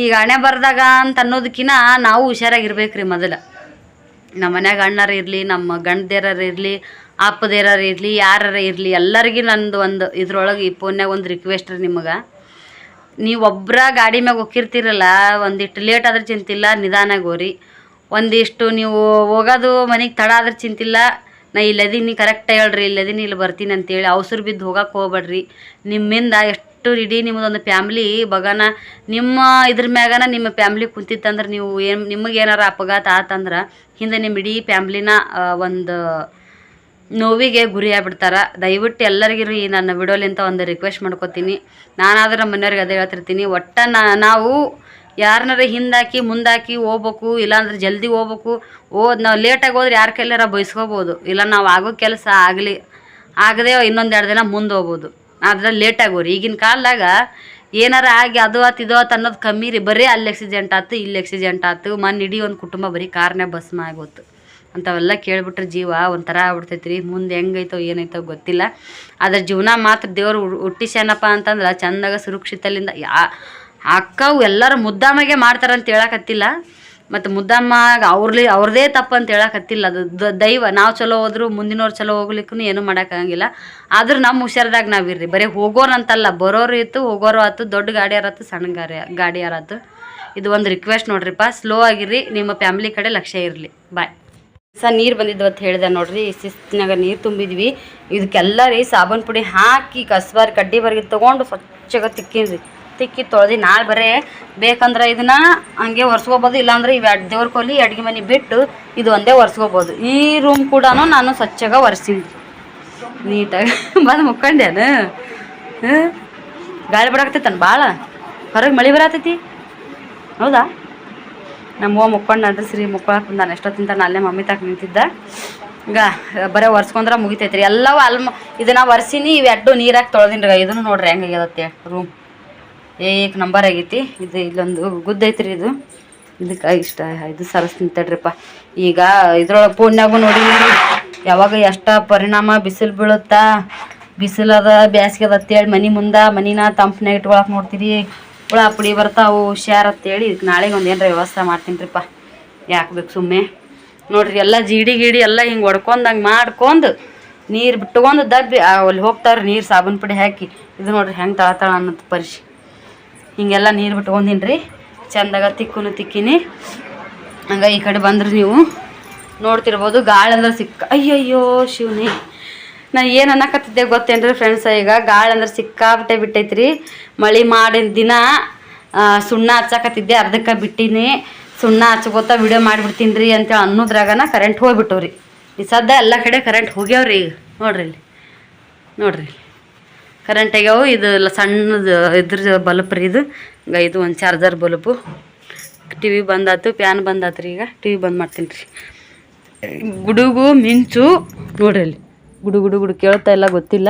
ಈಗ ಹಣೆ ಬರ್ದಾಗ ಅಂತ ಅನ್ನೋದಕ್ಕಿಂತ ನಾವು ಹುಷಾರಾಗಿರ್ಬೇಕು ರೀ. ಮೊದಲು ನಮ್ಮ ಮನ್ಯಾಗ ಅಣ್ಣಾರ ಇರಲಿ, ನಮ್ಮ ಗಂಡದೇರಾರ ಇರಲಿ, ಅಪ್ಪದೇರಾರ ಇರಲಿ, ಯಾರಾರ ಇರಲಿ, ಎಲ್ಲರಿಗೂ ನಂದು ಒಂದು ಇದ್ರೊಳಗೆ ಈ ಫೋನ್ಯಾಗ ಒಂದು ರಿಕ್ವೆಸ್ಟ್ ರೀ ನಿಮಗೆ. ನೀವು ಒಬ್ಬರ ಗಾಡಿ ಮ್ಯಾಗ ಹೋಗಿರ್ತೀರಲ್ಲ, ಒಂದಿಷ್ಟು ಲೇಟ್ ಆದ್ರೆ ಚಿಂತಿಲ್ಲ, ನಿಧಾನಾಗ ಹೋರಿ. ಒಂದಿಷ್ಟು ನೀವು ಹೋಗೋದು ಮನೆಗೆ ತಡ ಆದ್ರೆ ಚಿಂತಿಲ್ಲ, ನಾ ಇಲ್ಲದೀನಿ ಕರೆಕ್ಟ್ ಹೇಳ್ರಿ, ಇಲ್ಲದೀನಿ ಇಲ್ಲಿ ಬರ್ತೀನಿ ಅಂತೇಳಿ ಅವಸರು ಬಿದ್ದು ಹೋಗಕ್ಕೆ ಹೋಗ್ಬೇಡ್ರಿ. ನಿಮ್ಮಿಂದ ಎಷ್ಟು ಇಡೀ ನಿಮ್ಮದೊಂದು ಫ್ಯಾಮ್ಲಿ ಬಗನ ನಿಮ್ಮ ಇದ್ರ ಮ್ಯಾಗನ ನಿಮ್ಮ ಫ್ಯಾಮ್ಲಿ ಕುಂತಿತ್ತಂದ್ರೆ ನೀವು ನಿಮಗೆ ಏನಾರ ಅಪಘಾತ ಆತಂದ್ರೆ ಹಿಂದೆ ನಿಮ್ಮ ಇಡೀ ಫ್ಯಾಮ್ಲಿನ ಒಂದು ನೋವಿಗೆ ಗುರಿ ಆಗ್ಬಿಡ್ತಾರೆ. ದಯವಿಟ್ಟು ಎಲ್ಲರಿಗೂ ರೀ ನನ್ನ ವಿಡಿಯೋಲಿಂತ ಒಂದು ರಿಕ್ವೆಸ್ಟ್ ಮಾಡ್ಕೊತೀನಿ. ನಾನಾದ್ರೆ ನಮ್ಮ ಮನೆಯವ್ರಿಗೆ ಅದೇ ಹೇಳ್ತಿರ್ತೀನಿ, ಒಟ್ಟು ನಾವು ಯಾರನ್ನಾರ ಹಿಂದಾಕಿ ಮುಂದಾಕಿ ಹೋಗ್ಬೇಕು, ಇಲ್ಲಾಂದ್ರೆ ಜಲ್ದಿ ಹೋಗ್ಬೇಕು. ನಾವು ಲೇಟಾಗಿ ಹೋದ್ರೆ ಯಾರ ಕೈಲಾರ ಬಯಸ್ಕೋಬೋದು, ಇಲ್ಲ ನಾವು ಆಗೋ ಕೆಲಸ ಆಗದೆ ಇನ್ನೊಂದು 2 ದಿನ ಮುಂದೆ ಹೋಗ್ಬೋದು. ಆದ್ರೆ ಲೇಟಾಗಿ ಹೋರಿ. ಈಗಿನ ಕಾಲದಾಗ ಏನಾರ ಆಗಿ ಅದು ಆತು ಇದು ಆತು ಅನ್ನೋದು ಕಮ್ಮಿ ರೀ. ಬರೀ ಅಲ್ಲಿ ಆಕ್ಸಿಡೆಂಟ್ ಆಯ್ತು, ಇಲ್ಲಿ ಆಕ್ಸಿಡೆಂಟ್ ಆಯ್ತು, ಇಡೀ ಒಂದು ಕುಟುಂಬ ಬರೀ ಕಾರ್ನೇ ಭಸ್ಮ ಆಗೋತು. ಅಂಥವೆಲ್ಲ ಕೇಳಿಬಿಟ್ರೆ ಜೀವ ಒಂಥರ ಆಗ್ಬಿಡ್ತೈತಿ ರೀ. ಮುಂದೆ ಹೆಂಗೈತೋ ಏನೈತೋ ಗೊತ್ತಿಲ್ಲ. ಅದ್ರ ಜೀವನ ಮಾತ್ರ ದೇವ್ರು ಹುಟ್ಟಿಸ್ಯಾನಪ್ಪ ಅಂತಂದ್ರೆ ಚಂದಾಗ ಸುರಕ್ಷಿತಲಿಂದ ಅಕ್ಕವು ಎಲ್ಲರೂ ಮುದ್ದಾಮಗೆ ಮಾಡ್ತಾರಂತ ಹೇಳಕತ್ತಿಲ್ಲ, ಮತ್ತು ಮುದ್ದಮ್ಮಾಗ ಅವ್ರದೇ ತಪ್ಪು ಅಂತ ಹೇಳಕತ್ತಿಲ್ಲ. ಅದು ದೈವ. ನಾವು ಚಲೋ ಹೋದ್ರು ಮುಂದಿನವ್ರು ಚಲೋ ಹೋಗ್ಲಿಕ್ಕೂ ಏನೂ ಮಾಡೋಕ್ಕಾಗಂಗಿಲ್ಲ. ಆದ್ರೂ ನಮ್ಮ ಹುಷಾರ್ದಾಗ ನಾವಿರ್ರಿ. ಬರೀ ಹೋಗೋರಂತಲ್ಲ, ಬರೋರು ಇತ್ತು, ಹೋಗೋರು ಆಯ್ತು, ದೊಡ್ಡ ಗಾಡಿಯಾರತ್ತು, ಸಣ್ಣ ಗಾಡಿಯಾರತ್ತು. ಇದು ಒಂದು ರಿಕ್ವೆಸ್ಟ್ ನೋಡ್ರಿಪ್ಪ, ಸ್ಲೋ ಆಗಿರ್ರಿ, ನಿಮ್ಮ ಫ್ಯಾಮ್ಲಿ ಕಡೆ ಲಕ್ಷ್ಯ ಇರಲಿ. ಬಾಯ್. ನೀರು ಬಂದಿದ್ವು ಅಂತ ಹೇಳಿದೆ ನೋಡ್ರಿ. ಶಿಸ್ತಿನಾಗ ನೀರು ತುಂಬಿದ್ವಿ. ಇದಕ್ಕೆಲ್ಲ ರೀ ಸಾಬೂನು ಪುಡಿ ಹಾಕಿ ಕಸ್ಬಾರಿ ಕಡ್ಡಿ ಬರ್ಗಿ ತೊಗೊಂಡು ಸ್ವಚ್ಛಗೆ ತಿಕ್ಕೀನಿ. ತಿಕ್ಕಿ ತೊಳೆದು ನಾಳೆ ಬರೇ ಬೇಕಂದ್ರೆ ಇದನ್ನ ಹಂಗೆ ಒರೆಸ್ಕೋಬೋದು, ಇಲ್ಲಾಂದ್ರೆ ಇವು ದೇವ್ರ ಕೊಲಿ ಅಡುಗೆ ಮನೆ ಬಿಟ್ಟು ಇದು ಒಂದೇ ಒರೆಸ್ಕೋಬೋದು. ಈ ರೂಮ್ ಕೂಡ ನಾನು ಸ್ವಚ್ಛಗೆ ಒರೆಸ್ತೀನಿ ನೀಟಾಗಿ. ಬಂದು ಮುಕ್ಕೊಂಡೇನು ಗಾಳಿ ಬಿಡಾಕತ್ತೈತನ ಭಾಳ, ಹೊರಗೆ ಮಳೆ ಬರತೈತಿ. ಹೌದಾ? ನಮ್ಮ ಮುಕ್ಕೊಂಡು ಅಂದ್ರೆ ಸಿರಿ ಮುಕ್ಕೊಳಕ್ಕೆ ನಾನು ಎಷ್ಟೊತ್ತಿಂತ ಅಲ್ಲೇ ಮಮ್ಮಿ ತಕ್ಕ ನಿಂತಿದ್ದ. ಈಗ ಬರೀ ಒರೆಸ್ಕೊಂಡ್ರೆ ಮುಗಿತೈತ್ರಿ ಎಲ್ಲವೂ. ಇದನ್ನ ಒರೆಸಿನಿ, ಇವು 2 ನೀರಾಗಿ ತೊಳೆದಿನ್ರಿ. ಇದನ್ನು ನೋಡ್ರಿ ಹೆಂಗಾಗ್ಯದತ್ತೆ ರೂಮ್ ಏಕ್ ನಂಬರ್ ಆಗೈತಿ. ಇದು ಇಲ್ಲೊಂದು ಗುದ್ದೈತ್ರಿ, ಇದಕ್ಕೆ ಇಷ್ಟ ಇದು ಸರಸ್ ನಿಂತಡ್ರಿಪ್ಪ. ಈಗ ಇದ್ರೊಳಗೆ ಫೋನ್ಯಾಗೂ ನೋಡಿ ಯಾವಾಗ ಎಷ್ಟು ಪರಿಣಾಮ ಬಿಸಿಲು ಬೀಳುತ್ತಾ, ಬಿಸಿಲದ ಬ್ಯಾಸ್ಗೆ ಅದ ಅಂತೇಳಿ ಮನಿನ ತಂಪನ್ಯಾಗ ಇಟ್ಕೊಳಕ್ಕೆ ನೋಡ್ತೀರಿ. ಹುಳ ಪುಡಿ ಬರ್ತಾವು ಹುಷಾರ್ ಅಂತೇಳಿ ಇದಕ್ಕೆ ನಾಳೆಗೆ ಒಂದು ಏನಾರ ವ್ಯವಸ್ಥೆ ಮಾಡ್ತೀನಿ ರೀಪ್ಪ. ಯಾಕೆ ಬೇಕು ಸುಮ್ಮನೆ ನೋಡ್ರಿ. ಎಲ್ಲ ಗಿಡಿ ಎಲ್ಲ ಹಿಂಗೆ ಹೊಡ್ಕೊಂಡಂಗೆ ಮಾಡ್ಕೊಂಡು ನೀರು ಬಿಟ್ಕೊಂಡು ದಬ್ಬಿ ಅಲ್ಲಿ ಹೋಗ್ತಾವ್ರಿ ನೀರು ಸಾಬೂನು ಪುಡಿ ಹಾಕಿ. ಇದು ನೋಡ್ರಿ ಹೆಂಗೆ ತಳತಳ ಅನ್ನೋದು ಪರಿಶಿ ಹಿಂಗೆಲ್ಲ ನೀರು ಬಿಟ್ಕೊಂಡಿನಿ ರೀ. ಚೆಂದಾಗ ತಿಕ್ಕಿನಿ. ಹಂಗೆ ಈ ಕಡೆ ಬಂದ್ರೆ ನೀವು ನೋಡ್ತಿರ್ಬೋದು ಗಾಳಿ ಅಂದ್ರೆ ಅಯ್ಯಯ್ಯೋ ಶಿವನೇ, ನಾ ಏನು ಅನ್ನಕತ್ತಿದ್ದೆ ಗೊತ್ತೇನ್ರಿ ಫ್ರೆಂಡ್ಸ್? ಈಗ ಗಾಳಿ ಅಂದ್ರೆ ಸಿಕ್ಕಾಬಿಟ್ಟೆ ಬಿಟ್ಟೈತ್ರಿ. ಮಳೆ ಮಾಡಿದ ದಿನ ಸುಣ್ಣ ಹಚ್ಚಾಕತ್ತಿದ್ದೆ, ಅರ್ಧಕ್ಕೆ ಬಿಟ್ಟಿನಿ. ಸುಣ್ಣ ಹಚ್ಕೋತ ವಿಡಿಯೋ ಮಾಡಿಬಿಡ್ತೀನಿ ರೀ ಅಂತೇಳಿ ಅನ್ನೋದ್ರಾಗನ ಕರೆಂಟ್ ಹೋಗ್ಬಿಟ್ಟವ್ರಿ. ಈ ಸದ್ದ ಎಲ್ಲ ಕಡೆ ಕರೆಂಟ್ ಹೋಗ್ಯಾವ್ರಿ. ಈಗ ನೋಡ್ರಿ ಕರೆಂಟ್ ಆಗ್ಯಾವು. ಇದು ಸಣ್ಣದು ಇದ್ರ ಬಲ್ಪ್ ರೀ ಇದು. ಈಗ ಇದು ಒಂದು ಚಾರ್ಜರ್ ಬಲ್ಪು. ಟಿ ವಿ ಬಂದಾತು, ಫ್ಯಾನ್ ಬಂದಾತು ರೀ. ಈಗ ಟಿ ವಿ ಬಂದ್ ಮಾಡ್ತೀನಿ ರೀ. ಗುಡುಗು ಮಿಂಚು ನೋಡ್ರಿ, ಅಲ್ಲಿ ಗುಡು ಕೇಳ್ತಾ ಇಲ್ಲ ಗೊತ್ತಿಲ್ಲ.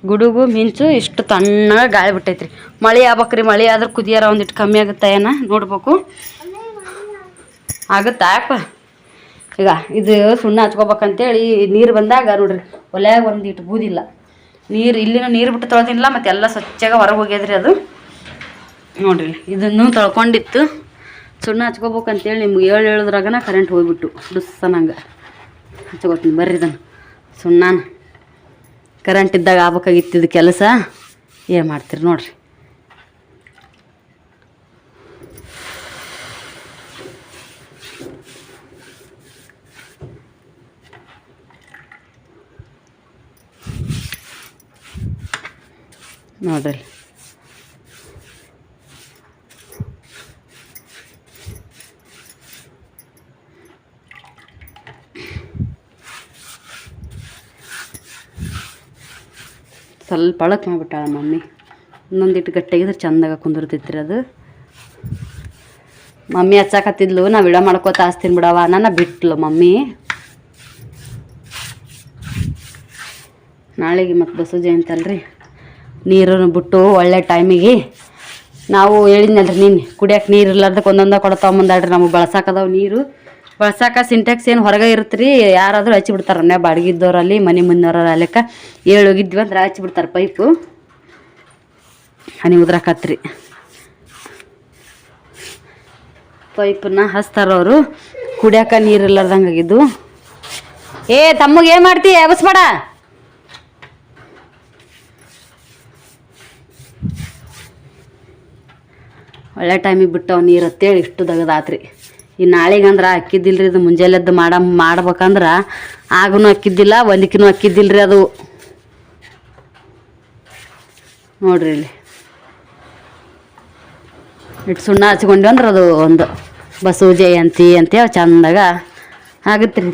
ಗುಡುಗು ಮಿಂಚು ಇಷ್ಟು ತಣ್ಣಗೆ ಗಾಳಿ ಬಿಟ್ಟೈತ್ರಿ. ಮಳೆ ಆಗ್ಬೇಕ್ರಿ. ಮಳೆ ಆದ್ರೆ ಕುದಿಯಾರ ಒಂದಿಟ್ಟು ಕಮ್ಮಿ ಆಗುತ್ತೆ ಏನ ನೋಡ್ಬೇಕು. ಆಗುತ್ತಾ ಯಾಕ? ಈಗ ಇದು ಸುಣ್ಣ ಹಚ್ಕೋಬೇಕಂತೇಳಿ ನೀರು ಬಂದಾಗ ನೋಡ್ರಿ ಒಲ್ಯಾಗ ಒಂದಿಟ್ಟು ಬೂದಿಲ್ಲ ನೀರು. ಇಲ್ಲಿನೂ ನೀರು ಬಿಟ್ಟು ತೊಳೆದಿಲ್ಲ, ಮತ್ತು ಎಲ್ಲ ಸ್ವಚ್ಛಗೆ ಹೊರಗೆ ಹೋಗ್ಯದ್ರಿ ಅದು ನೋಡ್ರಿ. ಇದನ್ನು ತೊಳ್ಕೊಂಡಿತ್ತು. ಸುಣ್ಣ ಹಚ್ಕೋಬೇಕಂತೇಳಿ ನಿಮ್ಗೆ ಹೇಳಿದ್ರಾಗನ ಕರೆಂಟ್ ಹೋಗ್ಬಿಟ್ಟು ಡುಸ್ಸನಂಗೆ ಹಚ್ಕೋತೀನಿ. ಬರ್ರಿ ಇದನ್ನು ಸುಣ್ಣನ ಕರೆಂಟ್ ಇದ್ದಾಗ ಆಗ್ಬೇಕಾಗಿತ್ತಿದ್ದು ಕೆಲಸ. ಏನು ಮಾಡ್ತೀರಿ ನೋಡ್ರಿ. ನೋಡ್ರಿ ಸ್ವಲ್ಪ ಅಳಕ್ ಮಾಡ್ಬಿಟ್ಟಾಳ ಮಮ್ಮಿ. ಇನ್ನೊಂದಿಟ್ಟು ಗಟ್ಟಿಗಿದ್ರೆ ಚಂದಾಗ ಕುಂದಿರ್ತೈತ್ರಿ ಅದು. ಮಮ್ಮಿ ಹಚ್ಚಾಕತ್ತಿದ್ಲು, ನಾ ವಿಡಿಯೋ ಮಾಡ್ಕೋತ ಹಚ್ತೀನಿ ಬಿಡವ ನನ್ನ ಬಿಟ್ಲು ಮಮ್ಮಿ. ನಾಳೆಗೆ ಮತ್ತು ಬಸವ ಜಯಂತಿ ಅಲ್ರಿ, ನೀರನ್ನು ಬಿಟ್ಟು ಒಳ್ಳೆ ಟೈಮಿಗೆ ನಾವು ಹೇಳಿದ್ನಲ್ರಿ ನೀನು ಕುಡಿಯೋಕೆ ನೀರು ಇರ್ಲಾರ್ದಕ್ಕೆ ಒಂದೊಂದು ಕೊಡ್ತಾವಂಬಂದಾಡ್ರಿ. ನಮಗೆ ಬಳಸಾಕದವು ನೀರು ಬಳಸಾಕ ಸಿಂಟ್ಯಾಕ್ಸ್ ಏನು ಹೊರಗೆ ಇರುತ್ತೆ ರೀ, ಯಾರಾದರೂ ಹಚ್ಚಿ ಬಿಡ್ತಾರೆ. ಅನ್ನೇ ಬಾಡಿಗೆ ಇದ್ದವರಲ್ಲಿ ಮನೆ ಮುಂದಿನವ್ರ ಅಲ್ಲಕ್ಕ ಹೋಗಿದ್ವಿ ಅಂದ್ರೆ ಹಚ್ಚಿ ಬಿಡ್ತಾರೆ ಪೈಪು. ಹನಿ ಉದ್ರಾಕತ್ರಿ ಪೈಪನ್ನ ಹಚ್ತಾರವರು. ಕುಡಿಯಾಕ ನೀರು ಇರ್ಲಾರ್ದಂಗೆ ಆಗಿದ್ದು. ಏ ತಮ್ಮಗೆ ಏನು ಮಾಡ್ತೀಯ ಎಬಸ್ಬೇಡ. ಒಳ್ಳೆ ಟೈಮಿಗೆ ಬಿಟ್ಟವು ನೀರು ಅಂತೇಳಿ ಇಷ್ಟು ದಗದಾತ್ರಿ. ಈ ನಾಳೆಗಂದ್ರೆ ಅಕ್ಕಿದ್ದಿಲ್ರಿ, ಇದು ಮುಂಜಾನೆದ್ದು ಮಾಡ್ಬೇಕಂದ್ರೆ ಆಗೂ ಅಕ್ಕಿದ್ದಿಲ್ಲ, ಒಂದಕ್ಕಿನೂ ಅಕ್ಕಿದ್ದಿಲ್ರಿ ಅದು. ನೋಡ್ರಿ ಇಲ್ಲಿ ಇಟ್ಟು ಸುಣ್ಣ ಹಚ್ಕೊಂಡ್ವಿ ಅಂದ್ರೆ ಅದು ಒಂದು ಬಸವ ಜಯಂತಿ ಅಂತೇಳಿ ಚಂದಾಗ ಆಗುತ್ತೆ ರೀ.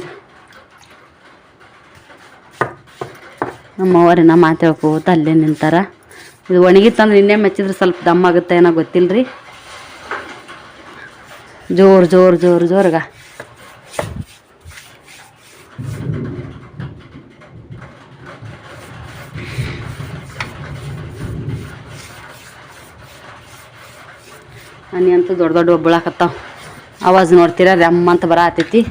ನಮ್ಮವ್ರಿ ನಾ ಮಾತಾಡ್ಕೋತ ಅಲ್ಲೇ ನಿಂತಾರ. ಇದು ಒಣಗಿತ್ತಂದ್ರೆ ಇನ್ನೇ ಮಚ್ಚಿದ್ರೆ ಸ್ವಲ್ಪ ದಮ್ ಆಗುತ್ತೆ ಏನೋ ಗೊತ್ತಿಲ್ಲ ರೀ. ಜೋರು ಜೋರು ಜೋರು ಜೋರ್ಗ ಹನಿ ಅಂತೂ ದೊಡ್ಡ ದೊಡ್ಡ ಒಬ್ಬಳಾಕತ್ತಾವ. ಆವಾಜ್ ನೋಡ್ತೀರ ರಮ್ಮ ಅಂತ ಬರತೈತಿ.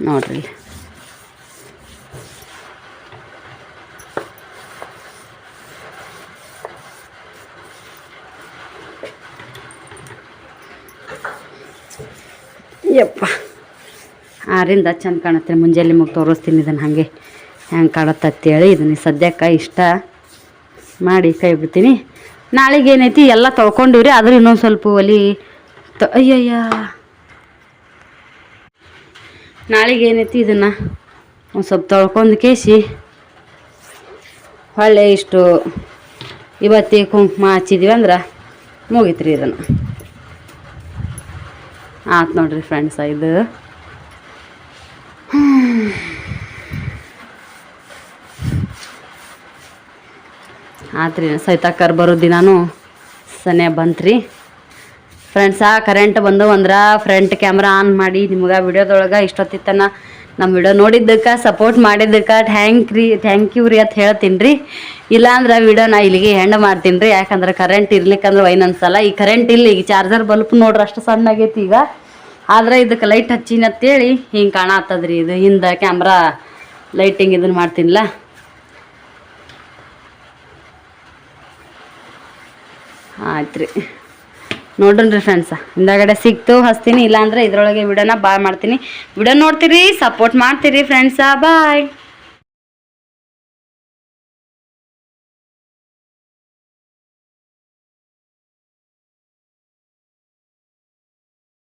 ನೋಡ್ರಿ ಯಪ್ಪ 6ರಿಂದ ಚಂದ ಕಾಣುತ್ತೆ. ಮುಂಜಾನೆ ನಿಮಗೆ ತೋರಿಸ್ತೀನಿ ಇದನ್ನು ಹಾಗೆ ಹೆಂಗೆ ಕಾಣುತ್ತೆ ಅಂತೇಳಿ. ಇದನ್ನ ಸದ್ಯಕ್ಕೆ ಇಷ್ಟ ಮಾಡಿ ಕೈ ಬಿಡ್ತೀನಿ. ನಾಳೆಗೆ ಏನೈತಿ ಎಲ್ಲ ತೊಳ್ಕೊಂಡಿವ್ರಿ, ಆದ್ರೆ ಇನ್ನೊಂದು ಸ್ವಲ್ಪ ಒಲಿ ಅಯ್ಯಯ್ಯ ನಾಳೆಗೆ ಏನೈತಿ ಇದನ್ನು ಒಂದು ಸ್ವಲ್ಪ ತೊಳ್ಕೊಂಡು ಕೇಸಿ ಹೊಳ್ಳೆ ಇಷ್ಟು ಇವತ್ತಿ ಕುಂಕುಮ ಹಚ್ಚಿದ್ವಿ ಅಂದ್ರೆ ಮುಗೀತು ರೀ. ಇದನ್ನು ಆಯ್ತು ನೋಡ್ರಿ ಫ್ರೆಂಡ್ಸ. ಇದು ಆತ್ರಿ ಸೈತಾಕರ್ ಬರೋ ದಿನಾನು ಸನೇ ಬಂತ್ರಿ ಫ್ರೆಂಡ್ಸ. ಕರೆಂಟ್ ಬಂದವು ಅಂದ್ರೆ ಫ್ರಂಟ್ ಕ್ಯಾಮ್ರಾ ಆನ್ ಮಾಡಿ ನಿಮ್ಗೆ ವಿಡಿಯೋದೊಳಗೆ ಇಷ್ಟೊತ್ತಿತ್ತನ ನಮ್ಮ ವಿಡಿಯೋ ನೋಡಿದ್ದಕ್ಕೆ ಸಪೋರ್ಟ್ ಮಾಡಿದ್ದಕ್ಕೆ ಥ್ಯಾಂಕ್ ಯು ರೀ ಅಂತ ಹೇಳ್ತೀನಿ ರೀ. ಇಲ್ಲಾಂದ್ರೆ ವಿಡಿಯೋ ನಾ ಇಲ್ಲಿಗೆ ಹೆಂಡ್ ಮಾಡ್ತೀನಿ ರೀ. ಯಾಕಂದ್ರೆ ಕರೆಂಟ್ ಇರ್ಲಿಕ್ಕಂದ್ರೆ ವೈನ್ ಅನ್ಸಲ್ಲ. ಈ ಕರೆಂಟ್ ಇಲ್ಲ, ಈಗ ಚಾರ್ಜರ್ ಬಲ್ಪ್ ನೋಡ್ರಿ ಅಷ್ಟು ಸಣ್ಣ ಆಗೈತಿ ಈಗ. ಆದ್ರೆ ಇದಕ್ಕೆ ಲೈಟ್ ಹಚ್ಚಿನ ಅಂತೇಳಿ ಹಿಂಗೆ ಕಾಣತ್ತದ್ರಿ. ಇದು ಹಿಂದೆ ಕ್ಯಾಮ್ರಾ ಲೈಟಿಂಗ್ ಇದನ್ನು ಮಾಡ್ತೀನಿಲ್ಲ. ಆಯ್ತು ರೀ ನೋಡ್ರಿ ಫ್ರೆಂಡ್ಸ. ಹಿಂದಾಗಡೆ ಸಿಕ್ತು ಹಚ್ತೀನಿ, ಇಲ್ಲಾಂದ್ರೆ ಇದ್ರೊಳಗೆ ವಿಡಿಯೋನ ಬಾಯ್ ಮಾಡ್ತೀನಿ. ವಿಡಿಯೋ ನೋಡ್ತೀರಿ, ಸಪೋರ್ಟ್ ಮಾಡ್ತೀರಿ ಫ್ರೆಂಡ್ಸ. ಬಾಯ್.